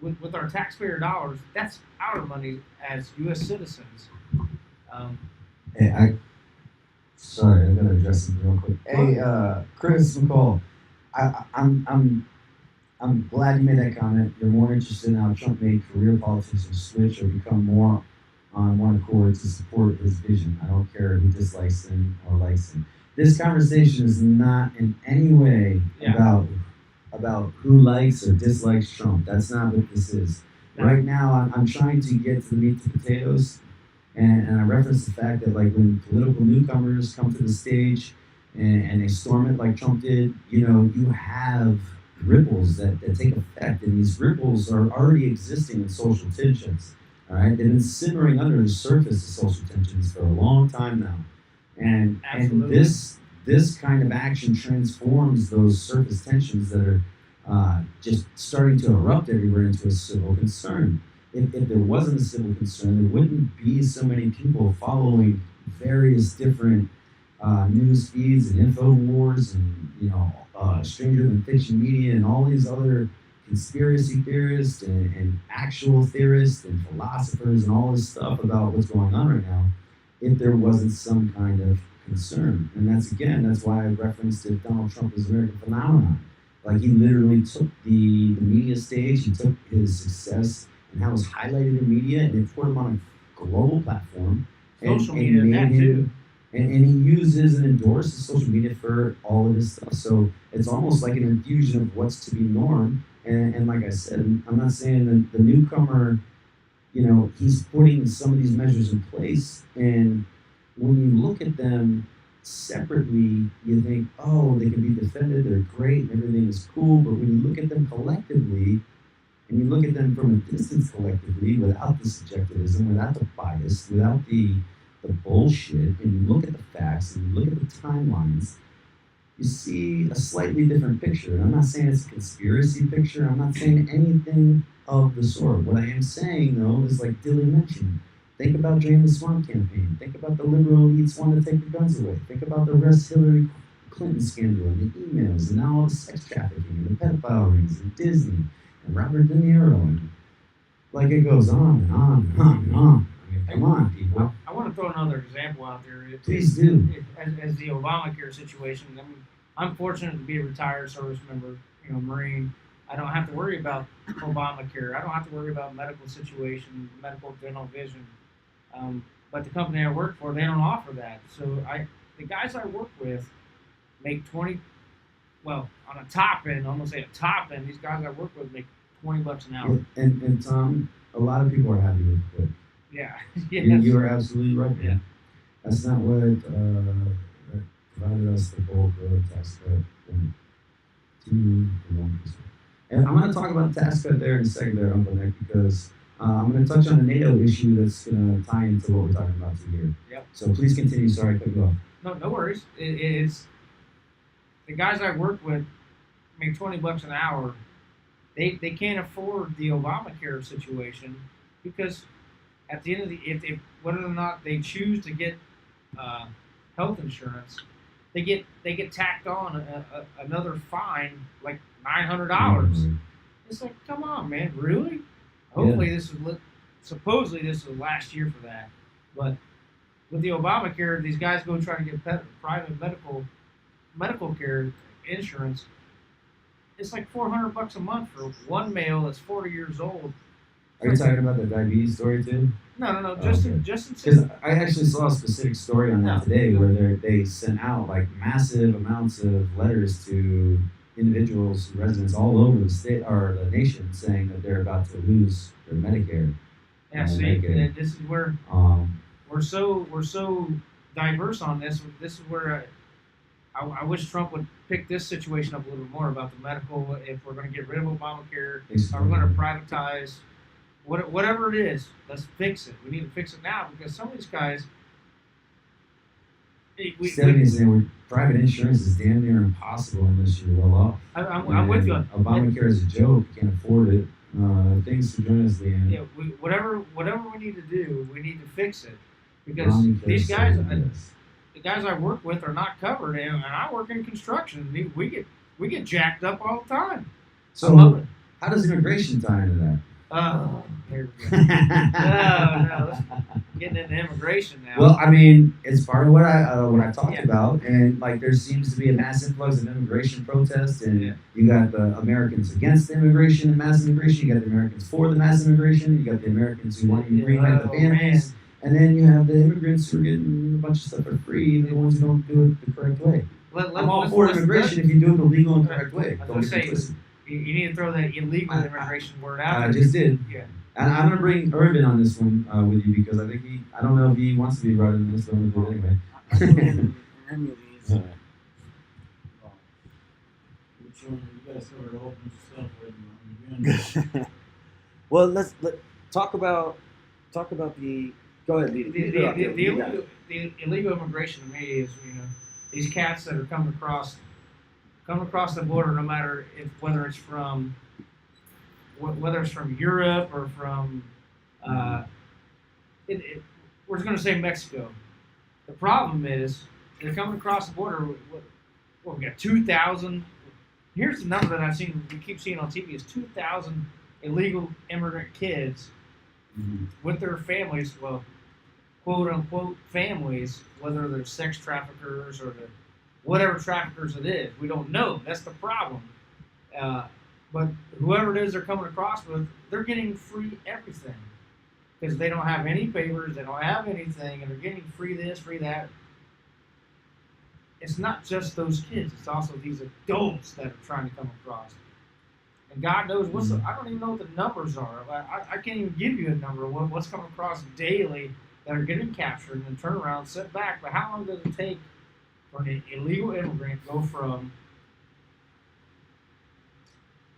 With our taxpayer dollars, that's our money as U.S. citizens. hey, Sorry, I'm gonna address something real quick. Chris McCall, I'm glad you made that comment. You're more interested in how Trump made career politicians switch or become more on one accord to support his vision. I don't care who dislikes him or likes him. This conversation is not in any way Yeah. about who likes or dislikes Trump. That's not what this is. No. Right now, I'm trying to get to the meat and potatoes, and I reference the fact that, like, when political newcomers come to the stage and they storm it like Trump did, you know, you have ripples that take effect, and these ripples are already existing in social tensions. All right, they've been simmering under the surface of social tensions for a long time now, and Absolutely. this kind of action transforms those surface tensions that are just starting to erupt everywhere into a civil concern. If there wasn't a civil concern, there wouldn't be so many people following various different news feeds and info wars and, you know, stranger than fiction media and all these other conspiracy theorists and actual theorists and philosophers and all this stuff about what's going on right now, if there wasn't some kind of concern. And that's why I referenced if Donald Trump is American phenomenon. Like, he literally took the media stage, he took his success and how it was highlighted in media, and it put him on a global platform. Social media, that too. And he uses and endorses social media for all of his stuff. So it's almost like an infusion of what's to be norm. And like I said, I'm not saying that the newcomer, you know, he's putting some of these measures in place. And when you look at them separately, you think, oh, they can be defended, they're great, everything is cool. But when you look at them collectively, and you look at them from a distance collectively, without the subjectivism, without the bias, without the bullshit, and you look at the facts and you look at the timelines, you see a slightly different picture. And I'm not saying it's a conspiracy picture. I'm not saying anything of the sort. What I am saying, though, is like Dilly mentioned. Think about Drain the Swamp campaign. Think about the liberal elites wanting to take the guns away. Think about the Arrest Hillary Clinton scandal and the emails and now all the sex trafficking and the pedophile rings and Disney and Robert De Niro. And like, it goes on and on and on and on. I mean, come on, people. I want to throw another example out there. Please do. As the Obamacare situation, I'm fortunate to be a retired service member, you know, Marine. I don't have to worry about Obamacare. I don't have to worry about medical situation, medical, dental, vision. But the company I work for, they don't offer that. So the guys I work with make 20. Well, on a top end, I'm gonna say a top end. These guys I work with make $20 an hour. And Tom, a lot of people are happy with it. Yeah, You are absolutely right, man. Yeah. That's not what provided us the bulk of the tax cut from 2 to 1%. And I'm going to talk about the tax cut there in a second there, Uncle Nick, because I'm going to touch on a NATO issue that's going to tie into what we're talking about here. Yep. So please continue. Sorry, I cut you off. No worries. It's the guys I work with make $20 an hour. They can't afford the Obamacare situation because at the end of the if whether or not they choose to get health insurance, they get tacked on another fine like $900. Mhm. It's like, come on, man, really? Hopefully this is supposedly this is last year for that, but with the Obamacare, these guys go try to get private medical care insurance. It's like $400 a month for one male that's 40 years old. Are you talking about the diabetes story too? No. Just Okay. in I actually saw a specific story on that today where they sent out like massive amounts of letters to individuals, residents all over the state or the nation, saying that they're about to lose their Medicare. yeah. See, Medicare. and this is where we're so diverse on this. This is where I wish Trump would pick this situation up a little bit more about the medical. If we're going to get rid of Obamacare, are we going to privatize? Whatever it is, let's fix it. We need to fix it now because some of these guys. Stephanie is saying private insurance is damn near impossible unless you're well off. I'm with you. Obamacare is a joke. You can't afford it. Thanks for joining us, Leanne. Yeah, whatever we need to do, we need to fix it because Obamacare these guys, yes. the guys I work with, are not covered, and I work in construction. We get jacked up all the time. So how does immigration tie into that? Oh, here we go. No, let's getting into immigration now. Well, I mean, it's part of what I talked Yeah. about, and like there seems to be a mass influx of immigration protests, and Yeah. you got the Americans against immigration and mass immigration, you got the Americans for the mass immigration, you got the Americans who want to reunite the families, and then you have the immigrants who are getting a bunch of stuff for free, and the ones who don't do it the correct way. I'm all for immigration if you do it the legal and correct way. I was Don't gonna get say, twisted. you need to throw that illegal immigration word out. I just did. Yeah. And I'm going to bring Irvin on this one with you because I think I don't know if he wants to be brought in this, but I'm going to do it anyway. I think in any of these, Yeah. you guys covered a whole bunch of stuff already. Well, let's talk about the. Go ahead, Lee. The illegal immigration to me is these cats that are coming across the border, no matter whether it's from Europe or from we're going to say Mexico. The problem is they're coming across the border. We got 2,000. Here's the number that we keep seeing on TV is 2,000 illegal immigrant kids with their families. Well, quote unquote families, whether they're sex traffickers or whatever traffickers it is, we don't know. That's the problem. But whoever it is they're coming across with, they're getting free everything because they don't have any papers, they don't have anything, and they're getting free this, free that. It's not just those kids; it's also these adults that are trying to come across. And God knows I don't even know what the numbers are. I can't even give you a number. What's coming across daily that are getting captured and then turn around, sent back. But how long does it take for an illegal immigrant to go from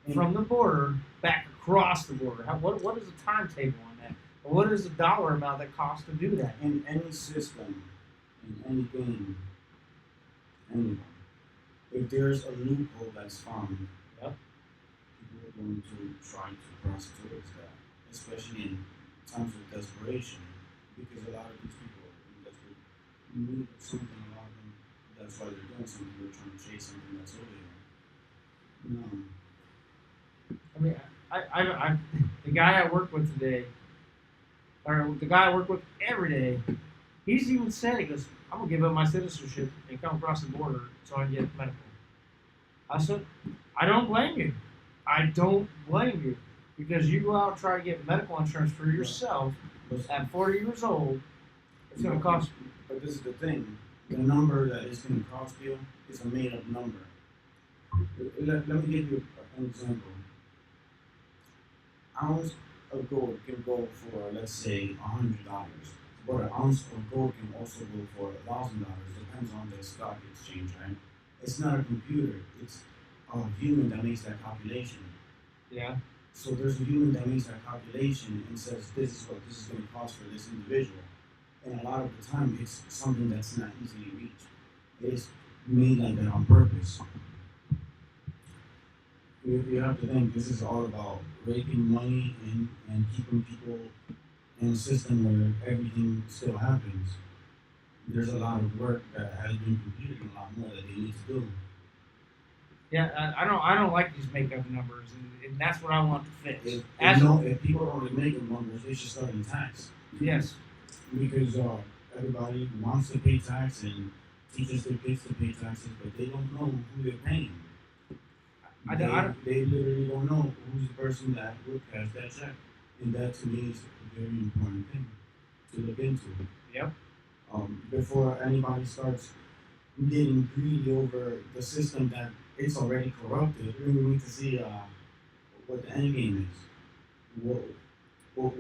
the border back across the border? What is the timetable on that? Or what is the dollar amount that costs to do that? In any system, in any game, anyone, if there's a loophole that's found, Yep. people are going to try to cross towards that, especially in times of desperation, because a lot of these people are desperate, need something. A lot of them, that's why they're doing something. They're trying to chase something that's over here. I mean, I the guy I work with today, or the guy I work with every day, he's even said, he goes, I'm going to give up my citizenship and come across the border so I can get medical. I said, I don't blame you. I don't blame you because you go out and try to get medical insurance for yourself But, at 40 years old. It's going to cost. but this is the thing. The number that it's going to cost you is a made up number. Let me give you an example. Ounce of gold can go for, let's say, $100, but an ounce of gold can also go for $1,000. Depends on the stock exchange, right? It's not a computer. It's a human that makes that calculation. Yeah. So there's a human that makes that calculation and says this is what this is going to cost for this individual. And a lot of the time, it's something that's not easily reached. It's made like that on purpose. You have to think this is all about raking money in and keeping people in a system where everything still happens. There's a lot of work that has been completed and a lot more that they need to do. Yeah, I don't like these makeup numbers, and that's what I want to fix. If people don't really make numbers, they should start in tax. Yes. Because everybody wants to pay tax and teaches their kids to pay taxes, but they don't know who they're paying. They literally don't know who's the person that would cash that check. And that to me is a very important thing to look into. Yep. Before anybody starts getting greedy over the system that it's already corrupted, we need to see what the end game is.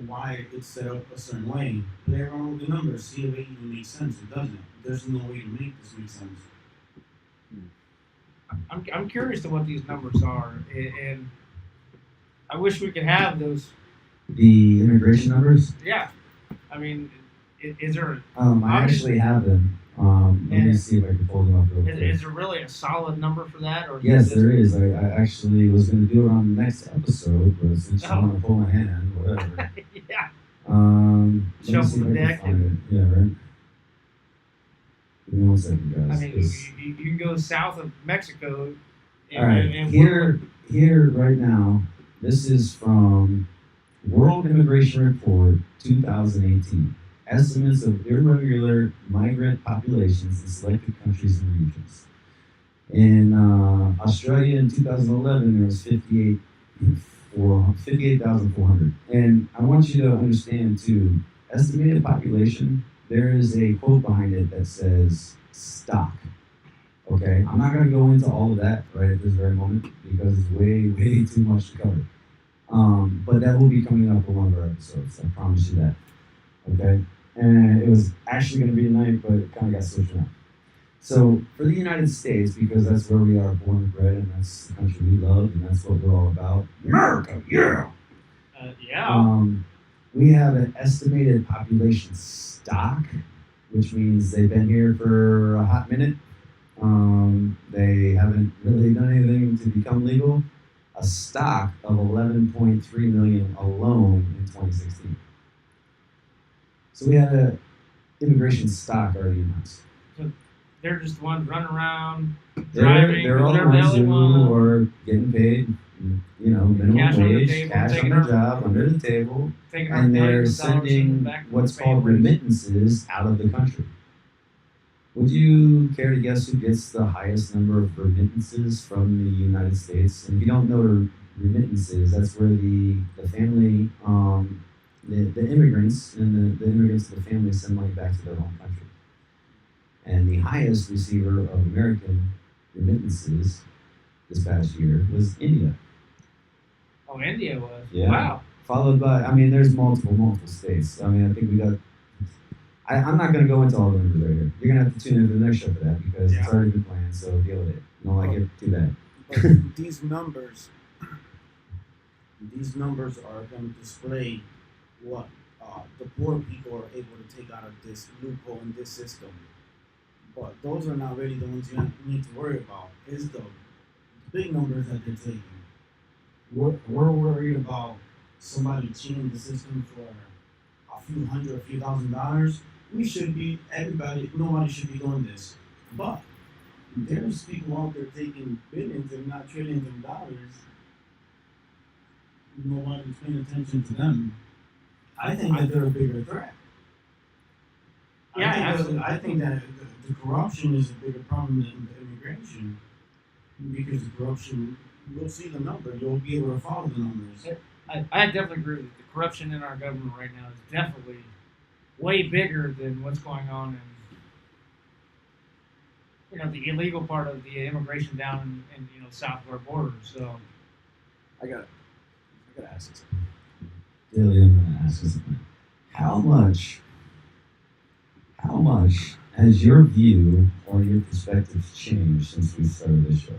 Why it's set up a certain way. Play around with the numbers, see if it even makes sense. It doesn't. There's no way to make this make sense. I'm curious to what these numbers are, and I wish we could have those. The immigration numbers. Yeah. I mean, is there I actually have them. Let me see if I can pull them up real quick. is there really a solid number for that? Or Yes, there is. I actually was going to do it on the next episode, but since you want to pull my hand, whatever. Yeah. Let me Shuffle see if the I can deck find it. Yeah, right. Give me 1 second, guys. I mean, you can go south of Mexico. And, All right, and here, right now, this is from World Immigration Report 2018. Estimates of irregular migrant populations in selected countries and regions. In Australia in 2011, there was 58,400. And I want you to understand, too, estimated population, there is a quote behind it that says stock. Okay, I'm not going to go into all of that right at this very moment because it's way, way too much to cover. But that will be coming up in one of our episodes. I promise you that. Okay, and it was actually going to be tonight, but it kind of got switched around. So for the United States, because that's where we are born and bred, and that's the country we love, and that's what we're all about. America, yeah. Yeah. We have an estimated population stock, which means they've been here for a hot minute. They haven't really done anything to become legal. A stock of 11.3 million alone in 2016. So we have an immigration stock already in house. They're just the ones running around, They're driving, all the whatever the ones hell they who want. are getting paid, minimum Cash on the wage, table, cash on taking their our- job, under the table, Taking our and they're millions of dollars sending back to what's the called families. remittances out of the country. Would you care to guess who gets the highest number of remittances from the United States? And if you don't know remittances, that's where the family, the immigrants and the immigrants of the family send money back to their home country. And the highest receiver of American remittances this past year was India. Oh, India was. Yeah. Wow. Followed by, there's multiple states. I think we got. I'm not going to go into all the numbers right here. You're going to have to tune into the next show for that because it's already been planned. So deal with it. You don't like it, too bad. But these numbers are going to display what the poor people are able to take out of this loophole in this system. But those are not really the ones you need to worry about. It's the big numbers that they're taking. We're worried about somebody cheating the system for a few hundred, a few $1,000s. Nobody should be doing this. But there's people out there taking billions, if not trillions of dollars. Nobody's paying attention to them. I think that they're a bigger threat. I think that the corruption is a bigger problem than the immigration, because the corruption You'll see the number. You'll be able to follow the numbers. I definitely agree with the corruption in our government right now is definitely way bigger than what's going on in the illegal part of the immigration down in south of our borders. So I gotta ask you something. Dilly, I'm gonna ask you something. How much has your view or your perspective changed since we started this show?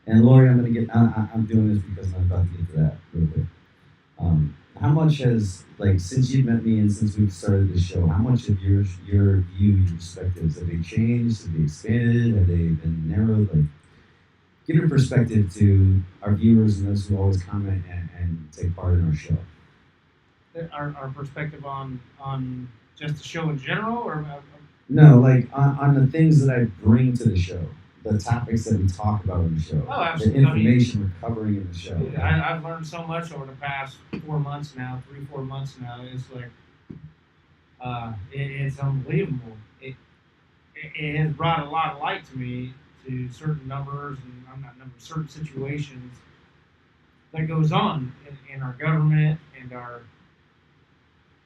And Lori, I'm doing this because I'm about to get to that real quick. How much has, like, since you've met me and since we've started this show, how much of your view, your perspectives, have they changed? Have they expanded? Have they been narrowed? Like, give your perspective to our viewers and those who always comment and take part in our show. our perspective on just the show in general, or No, like on the things that I bring to the show, the topics that we talk about on the show, Oh, the absolutely. information we're covering in the show. I've learned so much over the past 4 months now, 3-4 months now. It's like it's unbelievable. It has brought a lot of light to me to certain numbers and certain situations that goes on in our government and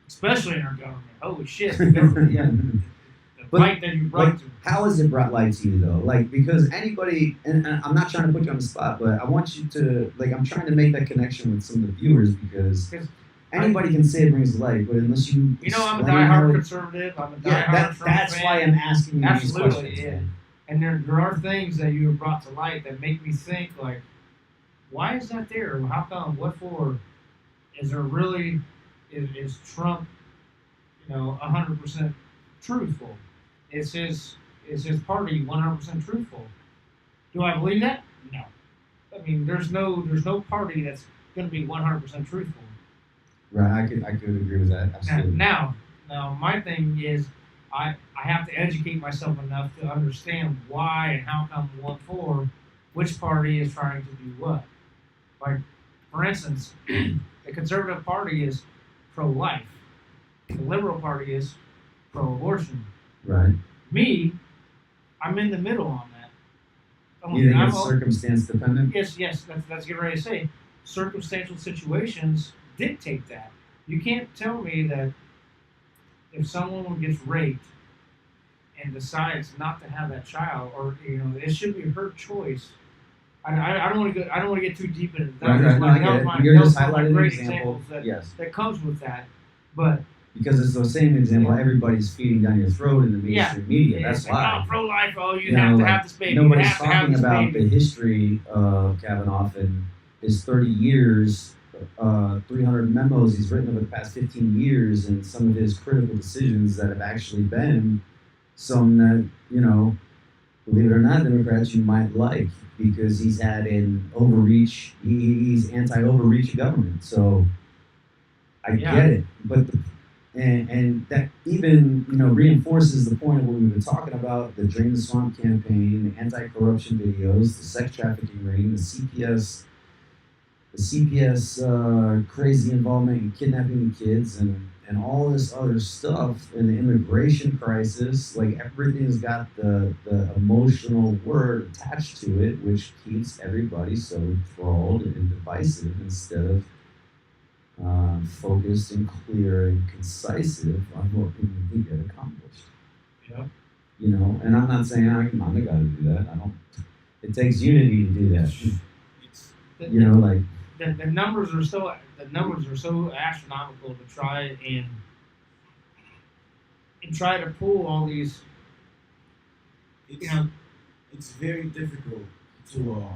especially in our government. Holy shit, the government, yeah. The But, fight that you brought like, to. how has it brought light to you though? Like, because anybody, and I'm not trying to put you on the spot, but I want you to, like, I'm trying to make that connection with some of the viewers because 'Cause anybody can say it brings light, but unless you, I'm a explain how diehard it- conservative. I'm a diehard yeah, Trump that's fan. why I'm asking you these Absolutely, questions. yeah. Man. And there are things that you have brought to light that make me think, like, why is that there? How come? What for? Is there really, is Trump, 100% truthful? Is his party 100% truthful? Do I believe that? No. I mean, there's no party that's going to be 100% truthful. Right, I could agree with that. Absolutely. Now, my thing is, I have to educate myself enough to understand why and how come what for, which party is trying to do what. Like, for instance, the Conservative Party is pro-life. The Liberal Party is pro-abortion. Right. Me, I'm in the middle on that. You think I'm it's circumstance dependent? Yes, that's getting ready to say. Circumstantial situations dictate that. You can't tell me that if someone gets raped and decides not to have that child, or it should be her choice. I don't want to go. I don't want to get too deep into that. Right. No, I get it. You're just highlighting an great example. examples Yes. that comes with that, but Because it's the same example everybody's feeding down your throat in the mainstream media. That's it's like, why. pro-life. Oh, you You have know, to like, have this baby. Nobody's you have to have talking this about baby. the history of Kavanaugh and his 30 years, 300 memos he's written over the past 15 years, and some of his critical decisions that have actually been some that, believe it or not, Democrats you might like because he's had an overreach. He's anti-overreach government. So I get it, but and that even reinforces the point of what we've been talking about: the Drain the Swamp campaign, the anti-corruption videos, the sex trafficking ring, the CPS crazy involvement in kidnapping the kids, and all this other stuff, and the immigration crisis. Like, everything's got the emotional word attached to it, which keeps everybody so enthralled and divisive instead of focused and clear and concisive on what we need to get accomplished. Yeah. And I'm not saying I'm the guy to do that. I don't. It takes unity to do that. It's Like, the numbers are so astronomical to try and try to pull all these. it's very difficult to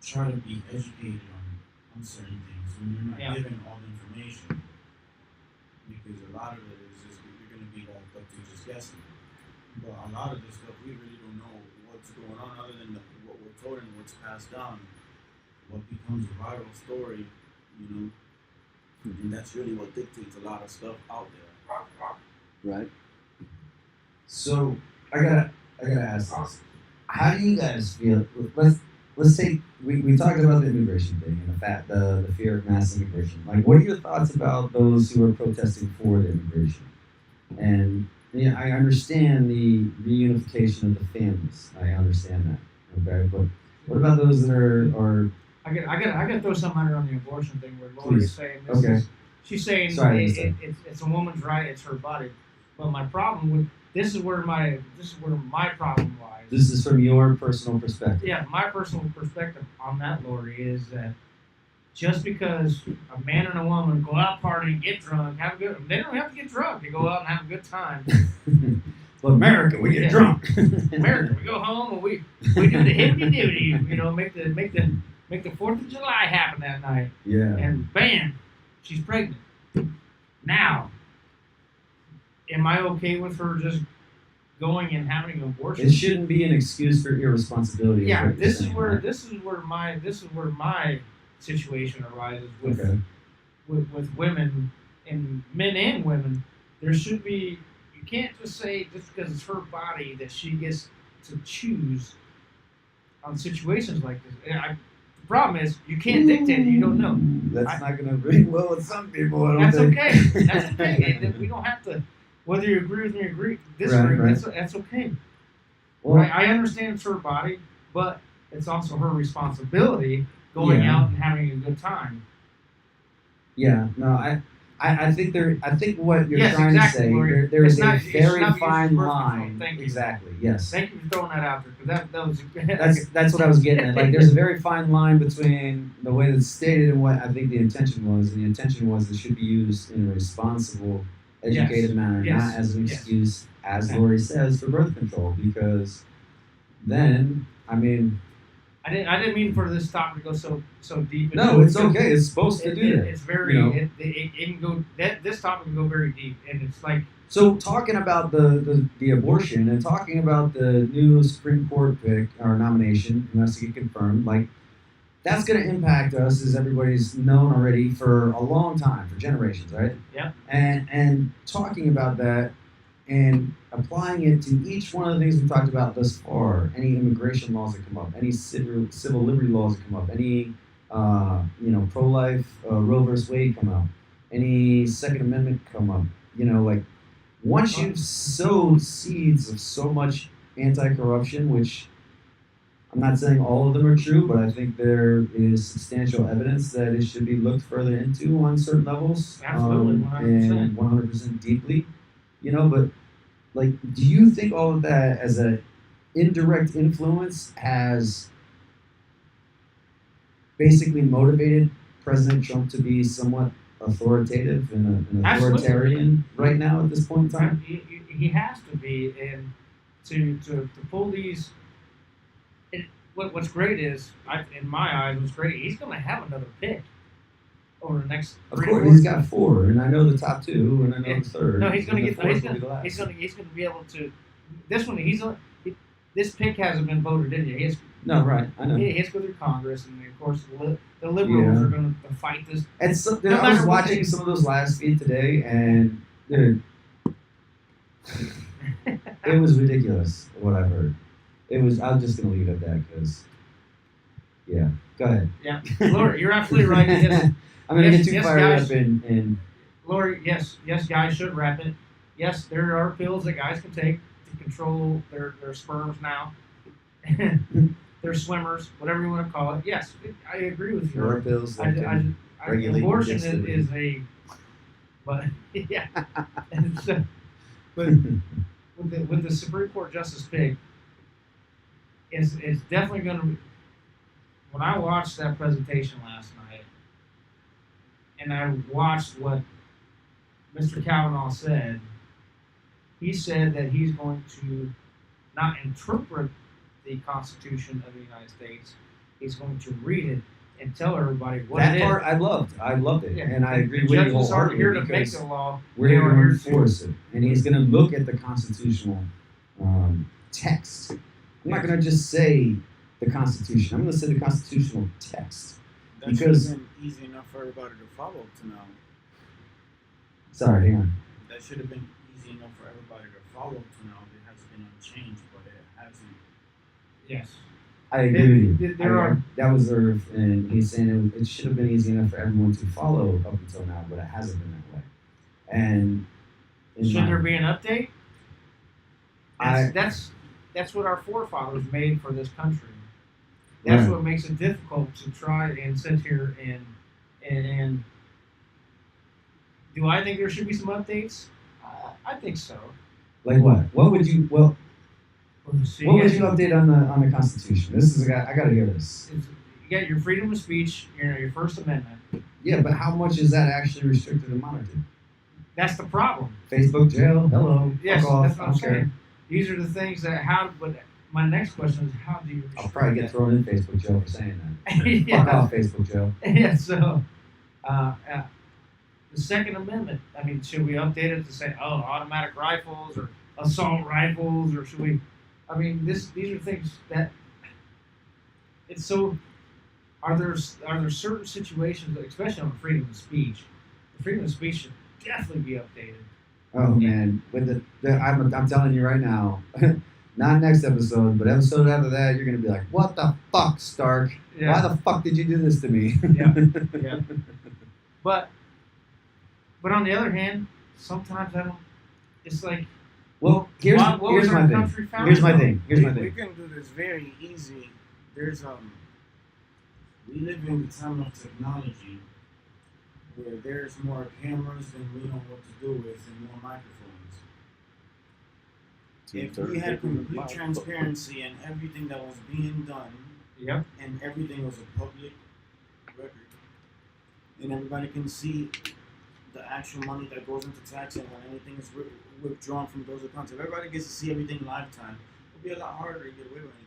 try to be educated on certain things when you're not given all the information, because a lot of it is just you're going to be left up to just guessing. But a lot of this stuff we really don't know what's going on other than what we're told and what's passed down. What becomes a viral story, and that's really what dictates a lot of stuff out there. right. So I gotta ask this: how do you guys feel? Let's say we talked about the immigration thing and the fear of mass immigration. Like, what are your thoughts about those who are protesting for the immigration? And I understand the reunification of the families. I understand that. Okay, but what about those that are I got to throw something under on the abortion thing where Lori is Please. saying this. Okay. She's saying Sorry, I missed that. it's a woman's right. It's her body. But my problem with this is where my problem lies. This is from your personal perspective. Yeah, my personal perspective on that, Lori, is that just because a man and a woman go out partying, get drunk, have a good, they don't have to get drunk. They go out and have a good time. Well, America, we get Yeah. drunk. America, we go home and we do the hippity duty, you know, make the 4th of July happen that night, Yeah. and bam, she's pregnant. Now, am I okay with her just going and having an abortion? It shouldn't be an excuse for irresponsibility. Yeah, what you're this is saying, where right? this is where my situation arises with Okay. with women and men and women. There should be, you can't just say just because it's her body that she gets to choose on situations like this. The problem is you can't dictate it. You don't know. That's not going to ring well with some people. I don't That's think. okay. That's okay. We don't have to. Whether you agree with me or disagree, Right. that's okay. Well, I understand it's her body, but it's also her responsibility going Yeah. out and having a good time. yeah, no, I think I think what you're Yes, trying exactly, to say, Lori. there is It's not- a it should very not be used fine as birth control. line. Thank you. Exactly. Yes. Thank you for throwing that out there because that was That's what I was getting at. Like, there's a very fine line between the way that's stated and what I think the intention was. And the intention was it should be used in a responsible, educated manner, Yes. not as an Yes. excuse, as Okay. Lori says, for birth control. Because then, I mean, I didn't mean for this topic to go so deep. no, it's okay. It's supposed to do that. It's very you know. it can go this topic can go very deep, and it's like So talking about the abortion and talking about the new Supreme Court pick or nomination who has to get confirmed, like that's going to impact us, as everybody's known already, for a long time, for generations, right? Yeah. And talking about that and applying it to each one of the things we've talked about thus far, any immigration laws that come up, any civil liberty laws that come up, any pro-life Roe versus Wade come up, any Second Amendment come up, like once you've sowed seeds of so much anti-corruption, which I'm not saying all of them are true, but I think there is substantial evidence that it should be looked further into on certain levels. Absolutely, 100%. And 100% deeply. But like, do you think all of that as an indirect influence has basically motivated President Trump to be somewhat authoritative and an Absolutely. authoritarian right now at this point in time? he has to be, and to pull these. What's great is, in my eyes, what's great, he's going to have another pick over the next. Of 3 to course, 4 he's got 4, and I know the top 2, and I know Yeah. the third. No, he's going to and get. the He's fourth will be the going. last. He's going to be able to. This one, this pick hasn't been voted in yet. No, right, I know. He has to go through Congress, and of course, the liberals Yeah. are going to fight this. And so, No I was matter what watching they- some of those last feed today, and dude, it was ridiculous what I've heard. It was. I'm just gonna leave it at that because, yeah. Go ahead. Yeah, Lori, you're absolutely right. Yes, I'm gonna Yes, get too yes, fired guys. up in. Lori, yes, guys should wrap it. Yes, there are pills that guys can take to control their sperms now. They're swimmers, whatever you want to call it. Yes, I agree with you. There are pills I, that I, can I, regulate abortion your destiny. is a, but yeah, and so, but with the Supreme Court Justice pick, is definitely going to. When I watched that presentation last night, and I watched what Mr. Kavanaugh said, he said that he's going to not interpret the Constitution of the United States. He's going to read it and tell everybody what That it part I loved. I loved it, is. and I agree The with you judges aren't here to wholeheartedly make because the law. we're They here are to here enforce it, and he's going to look at the constitutional text. I'm not going to just say the Constitution. I'm going to say the constitutional text. That should Because- have been easy enough for everybody to follow to now. Sorry, hang on. That should have been easy enough for everybody to follow to now. It has been unchanged, but it hasn't. Yes. I agree with you. There are- That was Irv, and he's saying it should have been easy enough for everyone to follow up until now, but it hasn't been that way. And in Should my- there be an update? I- That's what our forefathers made for this country. That's Right. what makes it difficult to try and sit here and do I think there should be some updates? I think so. Like what? What would you So what would you update on the Constitution? This is I gotta hear this. You got your freedom of speech, your First Amendment. Yeah, but how much is that actually restricted and monitored? That's the problem. Facebook jail? Hello. Yes, Fuck off. that's what I I'm don't care. saying. These are the things that how. But my next question is how do you? I'll probably get thrown in Facebook jail for saying that. Fuck yeah. off, Facebook jail. Yeah. So, the Second Amendment. I mean, should we update it to say, oh, automatic rifles or assault rifles, or should we? I mean, these are things that it's so. Are there certain situations, especially on freedom of speech? The freedom of speech should definitely be updated. Oh man, with I'm telling you right now, not next episode, but episode after that, you're gonna be like, "What the fuck, Stark? Why the fuck did you do this to me?" Yeah. But on the other hand, sometimes I don't. It's like Well, what was here's our my thing. country founded Here's my on? thing. Here's my We thing. can do this very easy. There's we live in the time of technology where there's more cameras than we know what to do with and more microphones. If we had complete transparency and everything that was being done Yep. and everything was a public record and everybody can see the actual money that goes into tax and when anything is withdrawn from those accounts, if everybody gets to see everything lifetime, it'll be a lot harder to get away with anything.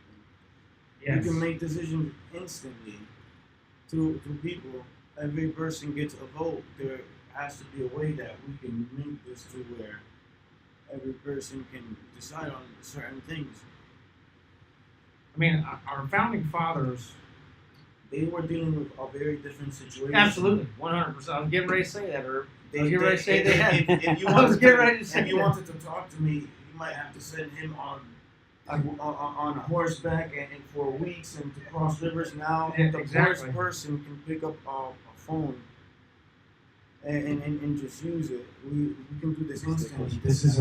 Yes. You can make decisions instantly to people. Every person gets a vote. There has to be a way that we can make this to where every person can decide on certain things. I mean, our founding fathers. They were dealing with a very different situation. Absolutely, 100%. I was getting ready to say that, or They, I was getting ready to say if, that. if you I wanted was getting ready to say if you that. wanted to talk to me, you might have to send him on horseback and for weeks and to cross rivers. Now Yeah, the exactly. poorest person can pick up a phone and just use it. We can do this instantly. This is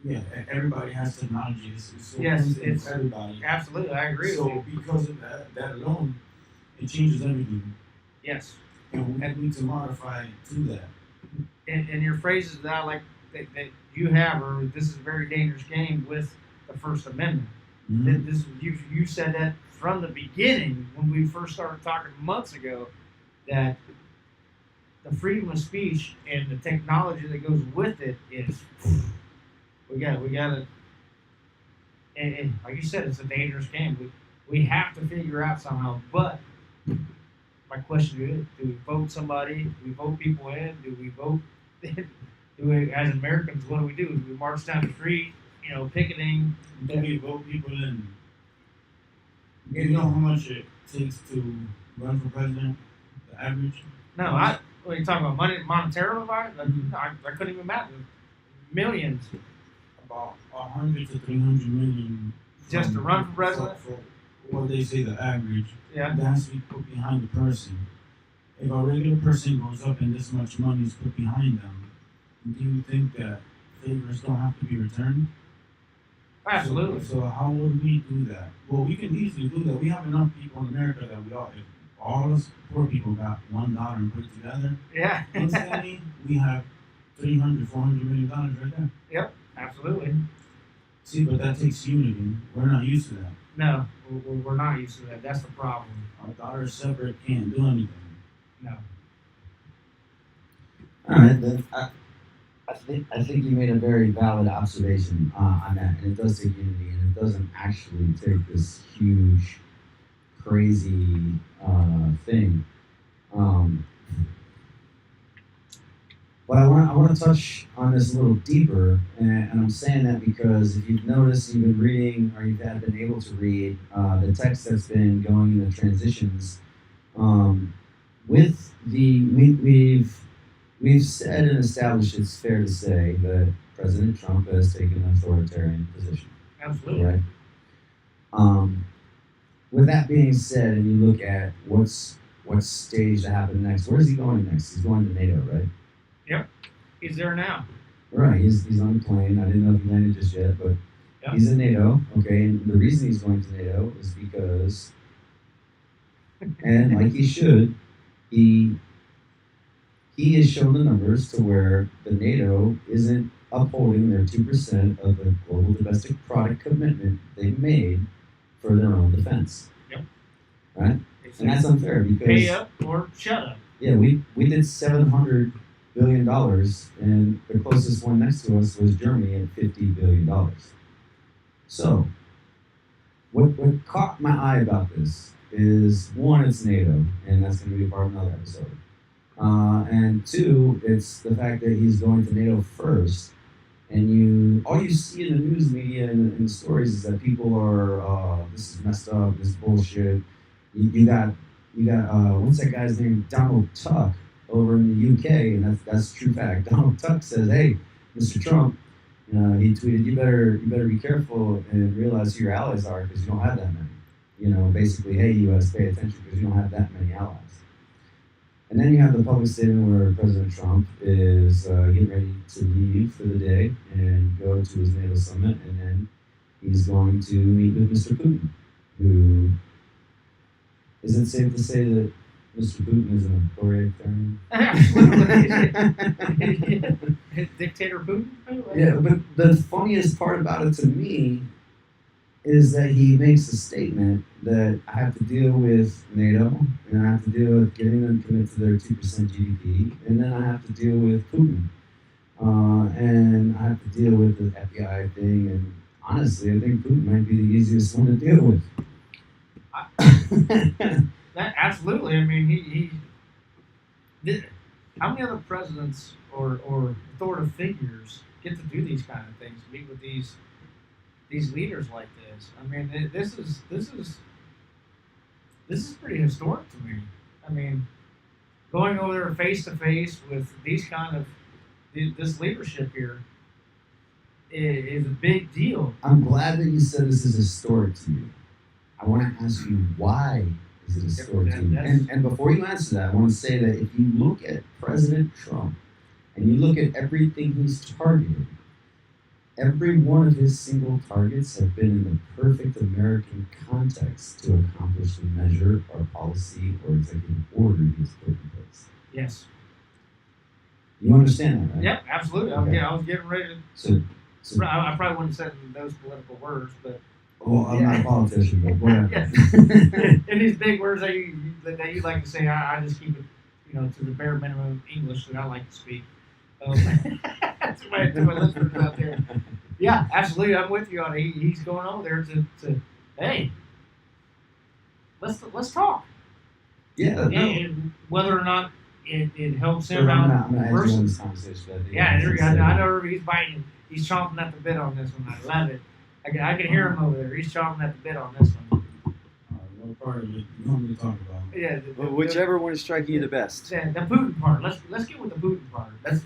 yeah. Everybody has technology. This is so Yes, instant it's- for everybody. Absolutely, I agree So with you. because of that alone, it changes everything, Yes. and we need to modify to that. And your phrases that I like that you have, or this is a very dangerous game with the First Amendment. Mm-hmm. This you said that from the beginning when we first started talking months ago that the freedom of speech and the technology that goes with it is we got to and like you said, it's a dangerous game. We have to figure out somehow. But my question to you is: do we vote somebody? Do we vote people in? Do we vote? Do we, as Americans, what do? Do we march down the street? Picketing? Do we vote people in? You know how much it takes to run for president? The average? No, what are you talking about? Money, monetarily, right? I couldn't even imagine. Millions. About 100 to 300 million. Just to run for president? For what they say the average. Yeah. That has to be put behind the person. If a regular person goes up and this much money is put behind them, do you think that favors don't have to be returned? Absolutely. So how would we do that? Well, we can easily do that. We have enough people in America that if all us poor people got $1 and put it together, Yeah. instantly we have $300, $400 million right there. Absolutely. See, but that takes unity. We're not used to that. No, we're not used to that. That's the problem. Our daughters separate can't do anything. No. All right, then. I think you made a very valid observation on that, and it does take unity, and it doesn't actually take this huge, crazy thing. But I want to touch on this a little deeper, and I'm saying that because if you've noticed, you've been reading, or you've been able to read the text that's been going in the transitions. With we've said and established, it's fair to say that President Trump has taken an authoritarian position. Absolutely. Right. With that being said, and you look at what's stage to happen next, where's he going next? He's going to NATO, right? He's there now. Right. He's on the plane. I didn't know if he landed just yet, but Yeah. He's in NATO, okay, and the reason he's going to NATO is because, and like he should, he has shown the numbers to where the NATO isn't upholding their 2% of the global domestic product commitment they made for their own defense. Yep. Right? And that's unfair because Pay up or shut up. yeah, we did $700 billion, and the closest one next to us was Germany at $50 billion. So, what caught my eye about this is one, it's NATO, and that's going to be a part of another episode. And two, it's the fact that he's going to NATO first, and all you see in the news media and in the stories is that people are, this is messed up, this is bullshit. You got what's that guy's name? Donald Tusk over in the UK, and that's true fact. Donald Tusk says, "Hey, Mr. Trump," he tweeted, "You better be careful and realize who your allies are because you don't have that many." Basically, hey, U.S., pay attention because you don't have that many allies. And then you have the public statement where President Trump is getting ready to leave for the day and go to his NATO summit, and then he's going to meet with Mr. Putin, who. Is it safe to say that Mr. Putin is an authoritarian? Dictator Putin? Yeah, but the funniest part about it to me is that he makes a statement that I have to deal with NATO, and I have to deal with getting them committed to their 2% GDP, and then I have to deal with Putin. And I have to deal with the FBI thing, and honestly, I think Putin might be the easiest one to deal with. That absolutely. I mean, he did. How many other presidents or authoritative figures get to do these kind of things? Meet with these leaders like this. I mean, this is pretty historic to me. I mean, going over there face to face with these kind of this leadership here is a big deal. I'm glad that you said this is historic to you. I want to ask you, why is it historic to you? And before you answer that, I want to say that if you look at President Trump and you look at everything he's targeted, every one of his single targets have been in the perfect American context to accomplish the measure or policy or executive order he's put in place. Yes. You understand that, right? Yep, absolutely. Okay. I was getting ready to. So I probably wouldn't have said in those political words, but. well, I'm not a politician, but whatever. Yes. And these big words that you like to say, I just keep it, to the bare minimum English that I like to speak. That's to my listeners out there. Yeah, absolutely. I'm with you on it. He's going over there to hey, let's talk. Yeah. No. And whether or not it helps So him out. I'm gonna add you on this conversation. I think Yeah, that's I know he's biting. He's chomping at the bit on this one. I love it. I can hear him over there. He's chomping at the bit on this one. What part of it you want me to talk about? Yeah. Well, whichever one is striking you the best. The Putin part. Let's get with the Putin part. That's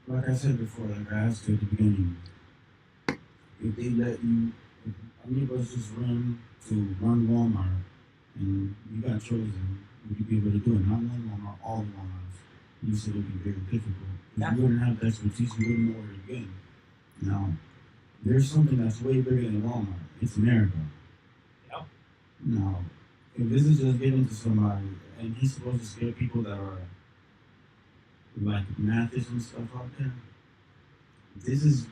Like I said before, like I asked you at the beginning, if they let you, if any of us just run Walmart and you got chosen, would you be able to do it? Not one Walmart, all Walmarts. You said it would be very difficult. Because you wouldn't have the expertise, you wouldn't know where to begin. Now, there's something that's way bigger than Walmart. It's America. Yep. Now, if this is just getting to somebody, and he's supposed to scare people that are like Mathis and stuff out there, this is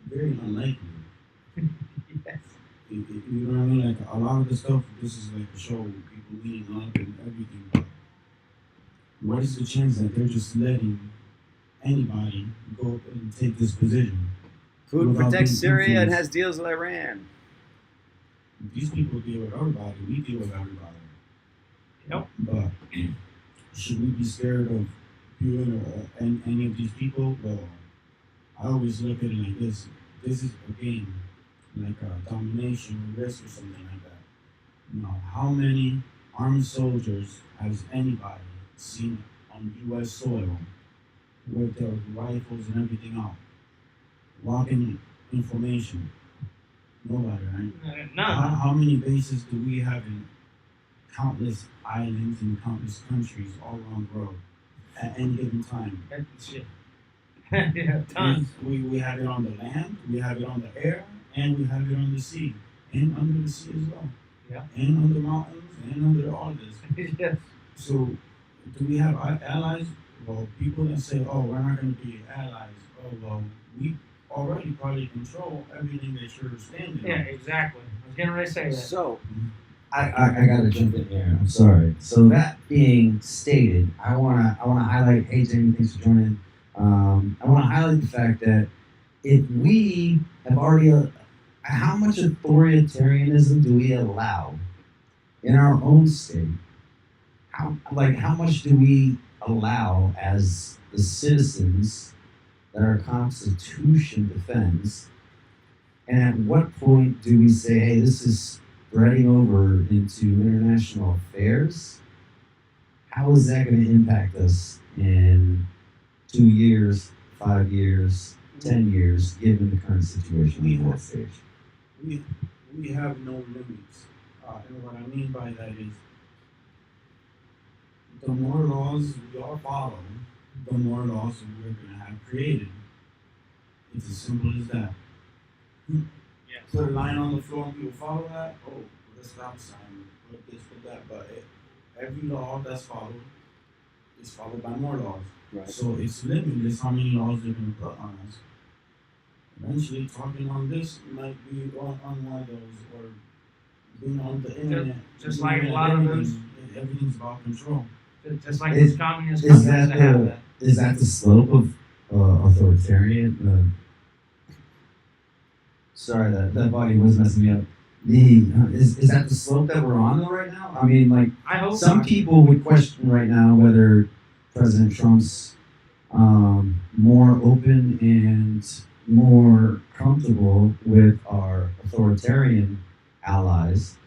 very unlikely. yes. You know what I mean? Like a lot of the stuff, this is like a show with people leaning up and everything. But what is the chance that they're just letting anybody go up and take this position? Putin without protects being Syria and influenced? has deals with Iran. These people deal with everybody. We deal with everybody. Yep. But should we be scared of Putin or any of these people? Well, I always look at it like this. This is a game, like a domination or risk or something like that. Now, how many armed soldiers has anybody seen on U.S. soil with their rifles and everything out? Walking information. Nobody, right? No. How many bases do we have in countless islands and countless countries all around the world at any given time? Shit. Yeah, tons. We have it on the land, we have it on the air, and we have it on the sea, and under the sea as well. Yeah. And under mountains, and under all this. Yes. So, do we have allies? Well, people that say, "Oh, we're not going to be allies." Oh, well, we already probably control everything that you're standing Yeah, on. exactly. I was getting ready to say that. So, I gotta jump in here. I'm sorry. So that being stated, I wanna highlight. Hey Jamie, thanks for joining. I wanna highlight the fact that if we have already, how much authoritarianism do we allow in our own state? How much do we allow as the citizens that our Constitution defends? And at what point do we say, hey, this is spreading over into international affairs? How is that going to impact us in 2 years, 5 years, 10 years, given the current situation on the world stage? We have no limits, and what I mean by that is, the more laws we all follow, the more laws we're going to have created. It's as simple as that. Yes. Put a line on the floor and people follow that. Oh, put a stop sign, put this, put that. But every law that's followed is followed by more laws. right. So it's limitless how many laws they're going to put on us. Eventually, talking on this might be on one of those, or being on the internet. just like a lot of those- Everything's about control. Just like Is- these communist is countries that that have the- that. Is that the slope of authoritarian? Sorry, that body was messing me up. Is that the slope that we're on though right now? I mean, like, I hope some not. people would question right now whether President Trump's more open and more comfortable with our authoritarian allies,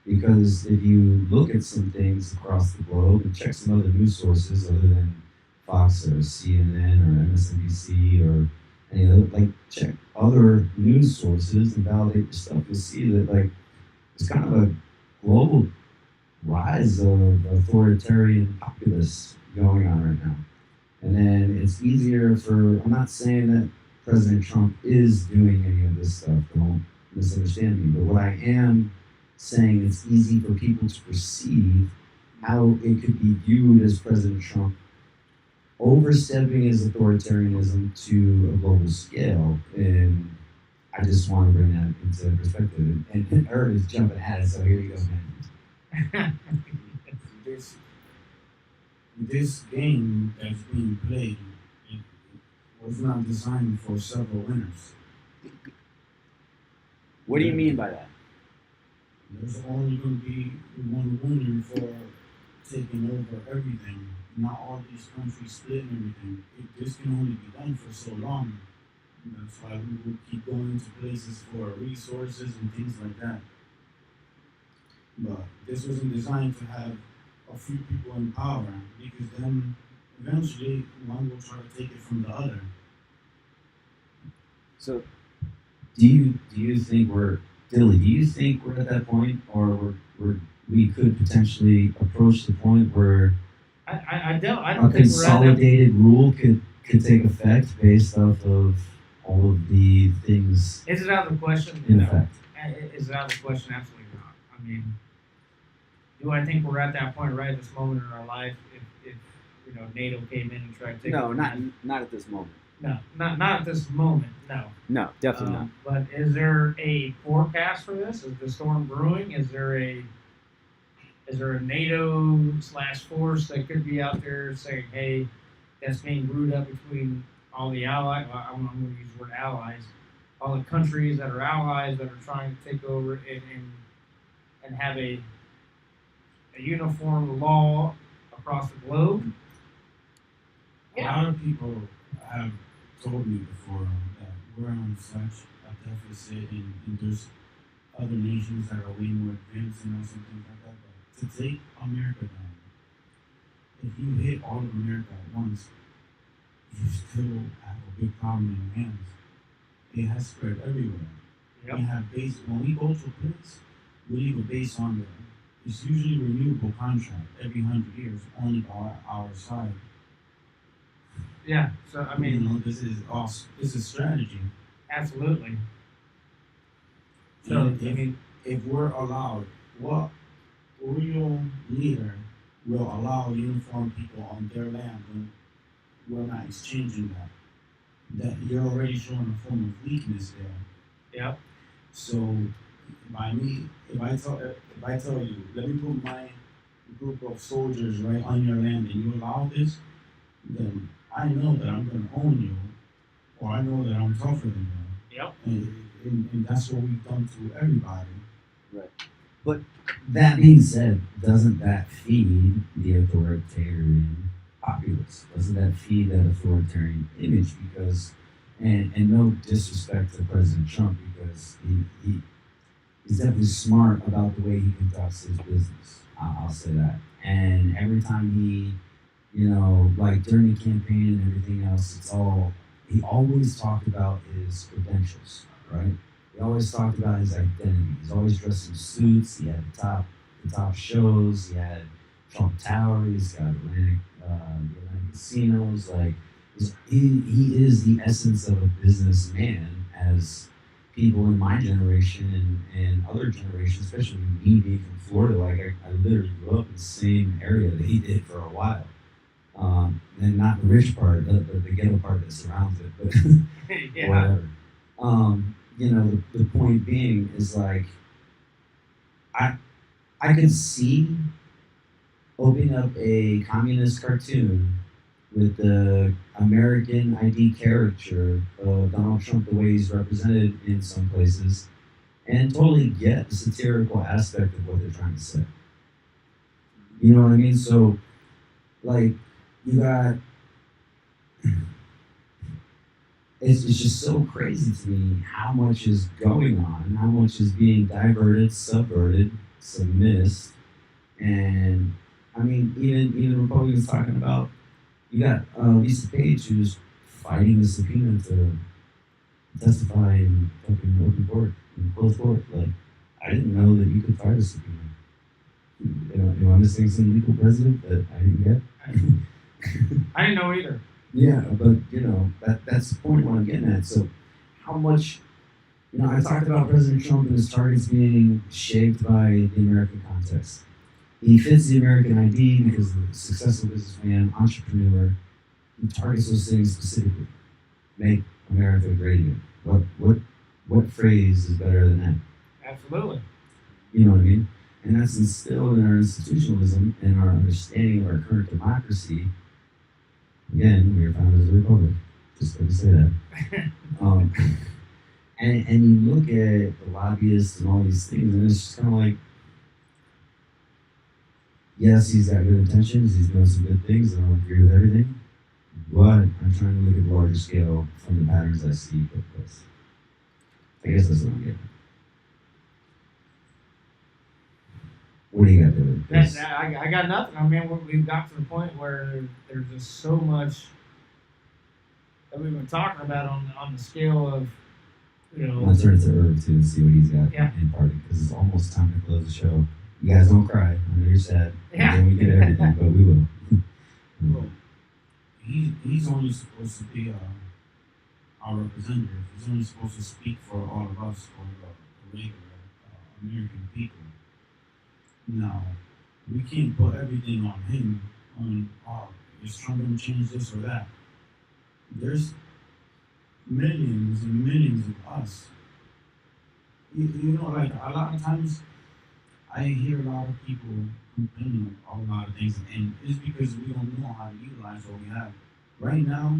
because if you look at some things across the globe and check some other news sources other than Fox or CNN or MSNBC or any other, like, check other news sources and validate your stuff, you'll see that, like, it's kind of a global rise of authoritarian populists going on right now. And then it's easier for, I'm not saying that President Trump is doing any of this stuff, don't misunderstand me, but what I am saying, it's easy for people to perceive how it could be viewed as President Trump overstepping his authoritarianism to a global scale. And I just want to bring that into perspective. And Herb is jumping at it, so here you go, man. This game that's being played, it was not designed for several winners. What do you mean by that? There's only going to be one winner for taking over everything. Not all these countries split and everything. This can only be done for so long. And that's why we will keep going to places for resources and things like that. But this wasn't designed to have a few people in power, because then eventually one will try to take it from the other. So, Do you think we're, Dilly, do you think we're at that point, or we could potentially approach the point where I don't a think we're at that. consolidated rule could take effect based off of all of the things Is it out of the question? in No. effect? Is it out of the question? Absolutely not. I mean, do I think we're at that point right at this moment in our life? If NATO came in and tried to take no, over not at this moment. no, not at this moment. No. No, definitely not. But is there a forecast for this? Is the storm brewing? Is there a NATO/force that could be out there saying, hey, that's being brewed up between all the allies? Well, I'm going to use the word allies. All the countries that are allies that are trying to take over and have a uniform law across the globe. A lot of people have told me before that we're on such a deficit, and there's other nations that are way more advanced than us and things like that. But to take America down, if you hit all of America at once, you still have a big problem in your hands. It has spread everywhere. Yep. We have base, when we go to a place, we leave a base on there. It's usually a renewable contract every 100 years, only by our side. Yeah. So I mean, this is strategy. absolutely. So And I mean, if we're allowed, what real leader will allow uniformed people on their land when we're not exchanging that? That you're already showing a form of weakness there. yeah. So by me, if I tell you, let me put my group of soldiers right on your land, and you allow this, then I know that I'm going to own you, or I know that I'm tougher than you. Yep. And that's what we've done to everybody. That being said, doesn't that feed the authoritarian populace? Doesn't that feed that authoritarian image? Because, and no disrespect to President Trump, because he's definitely smart about the way he conducts his business. I'll say that. And every time like during the campaign and everything else, he always talked about his credentials, right? He always talked about his identity. He's always dressed in suits. He had the top shows. He had Trump Tower. He's got Atlantic casinos. Like he is the essence of a businessman, as people in my generation and other generations, especially me being from Florida. Like I literally grew up in the same area that he did for a while. And not the rich part, the ghetto part that surrounds it, but Yeah. whatever. The point being is like I could see opening up a communist cartoon with the American ID caricature of Donald Trump the way he's represented in some places, and totally get the satirical aspect of what they're trying to say. You know what I mean? So, like, you got. It's just so crazy to me how much is going on, how much is being diverted, subverted, submissed, and I mean, even Republicans talking about, you got Lisa Page who's fighting the subpoena to testify in fucking open court, in closed court. Like, I didn't know that you could fight a subpoena. Am I missing some legal precedent that I didn't get? I didn't know either. Yeah, but that's the point what I'm getting at. So, how much, I talked about President Trump and his targets being shaped by the American context. He fits the American ID because of a successful businessman, entrepreneur. He targets those things specifically. Make America great again. What phrase is better than that? Absolutely. You know what I mean? And that's instilled in our institutionalism and our understanding of our current democracy. Again, we were founded as a republic. Just let me say that. And you look at the lobbyists and all these things, and it's just kind of like, yes, he's got good intentions. He's doing some good things. I don't agree with everything, but I'm trying to look at the larger scale from the patterns I see take place. I guess that's what I'm getting. What do you got, David? I got nothing. I mean, we've got to the point where there's just so much that we've been talking about on the scale of, I'll turn it to Herb too and see what he's got Yeah. in party, because it's almost time to close the show. You guys don't cry. I know you're sad. Yeah. And we get everything, but we will. Well, he's only supposed to be our representative. He's only supposed to speak for all of us, for the regular American people. Now, we can't put everything on him. Is Trump going to change this or that? There's millions and millions of us. Like a lot of times, I hear a lot of people complaining about a lot of things, and it's because we don't know how to utilize what we have. Right now,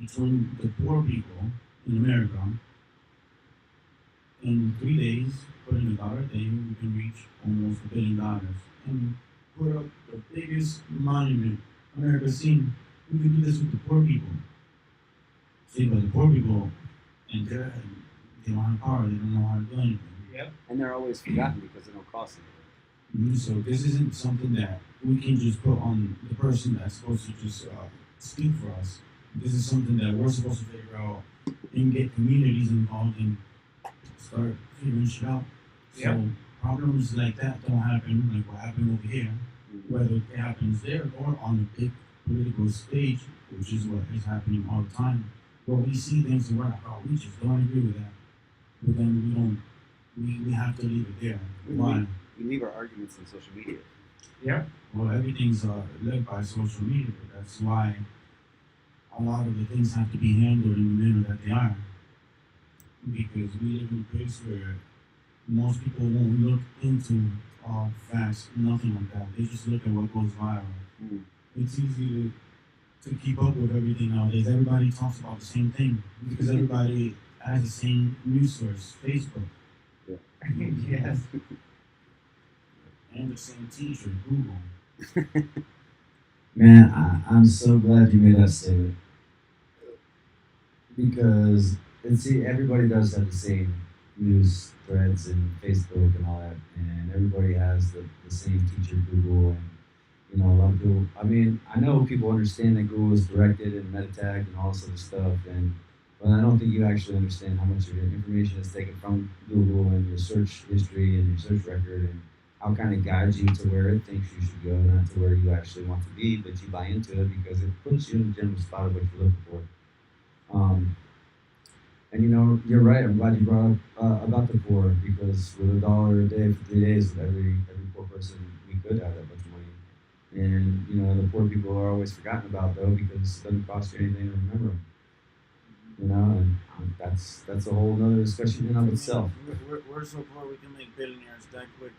between the poor people in America, in 3 days, putting $1 a day, we can reach almost $1 billion and put up the biggest monument America's seen. We can do this with the poor people. See, but the poor people, and they don't have power, they don't know how to do anything. Yep. And they're always forgotten because they don't cost anything. So this isn't something that we can just put on the person that's supposed to just speak for us. This is something that we're supposed to figure out and get communities involved and start figuring shit out. Yep. So problems like that don't happen, like what happened over here, whether it happens there or on a big political stage, which is what is happening all the time. But we see things and we're like, oh, we just don't agree with that. But then we don't. We have to leave it there. Why? We leave our arguments on social media. Yeah. Well, everything's led by social media. That's why a lot of the things have to be handled in the manner that they are. Because we live in a place where most people won't look into facts, nothing like that. They just look at what goes viral. Mm. It's easy to keep up with everything nowadays. Everybody talks about the same thing because everybody has the same news source, Facebook. Yes. And the same teacher, Google. Man, I'm so glad you made that statement because see, everybody does have the same news threads and Facebook and all that, and everybody has the same teacher Google, and you know a lot of people. I mean, I know people understand that Google is directed and meta tagged and all this other stuff, and but I don't think you actually understand how much of your information is taken from Google and your search history and your search record and how kind of guides you to where it thinks you should go, not to where you actually want to be, but you buy into it because it puts you in the general spot of what you're looking for. And you know, you're right. I'm glad you brought up about the poor because with $1 a day for 3 days, with every poor person, we could have that much money. And you know, the poor people are always forgotten about though because it doesn't cost you anything to remember them. You know, and that's a whole nother discussion in and of itself. We're so poor we can make billionaires that quick.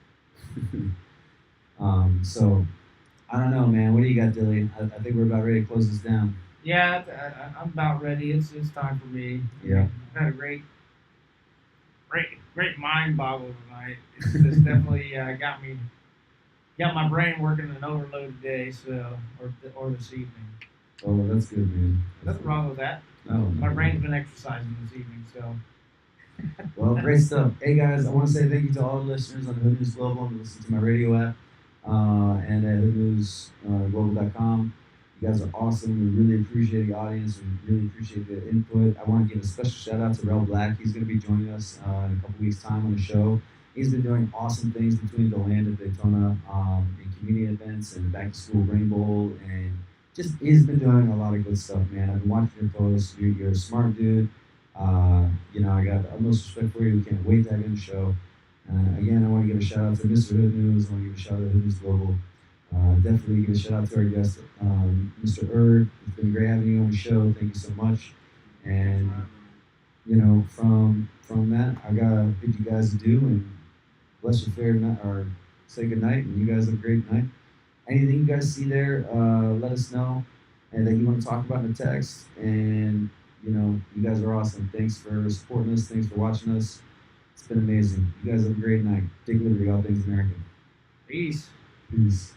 So I don't know, man. What do you got, Dilly? I think we're about ready to close this down. Yeah, I'm about ready. It's time for me. Yeah. I've had a great mind boggle tonight. It's definitely got my brain working an overload today, so or this evening. Oh, that's good, man. Nothing wrong with that. No, My brain's been exercising this evening, so. Well, great stuff. Hey guys, I want to say thank you to all the listeners on Hood News Global and listen to my radio app and at hoodnewsglobal.com. You guys are awesome. We really appreciate the audience. We really appreciate the input. I want to give a special shout out to Rel Black. He's going to be joining us in a couple weeks' time on the show. He's been doing awesome things between DeLand and Daytona in community events and back to school Rain Bowl, and just he's been doing a lot of good stuff, man. I've been watching your posts. You're a smart dude. You know, I got the utmost respect for you. We can't wait to have you on the show. Again, I want to give a shout out to Mr. Hood News. I want to give a shout out to Hood News Global. Definitely give a shout out to our guest, Mr. Erd. It's been great having you on the show. Thank you so much. And you know, from that, I gotta bid you guys adieu and bless your fair night, or say good night. And you guys have a great night. Anything you guys see there, let us know, and that you want to talk about in the text. And you know, you guys are awesome. Thanks for supporting us. Thanks for watching us. It's been amazing. You guys have a great night. Take liberty, all things American. Peace. Peace.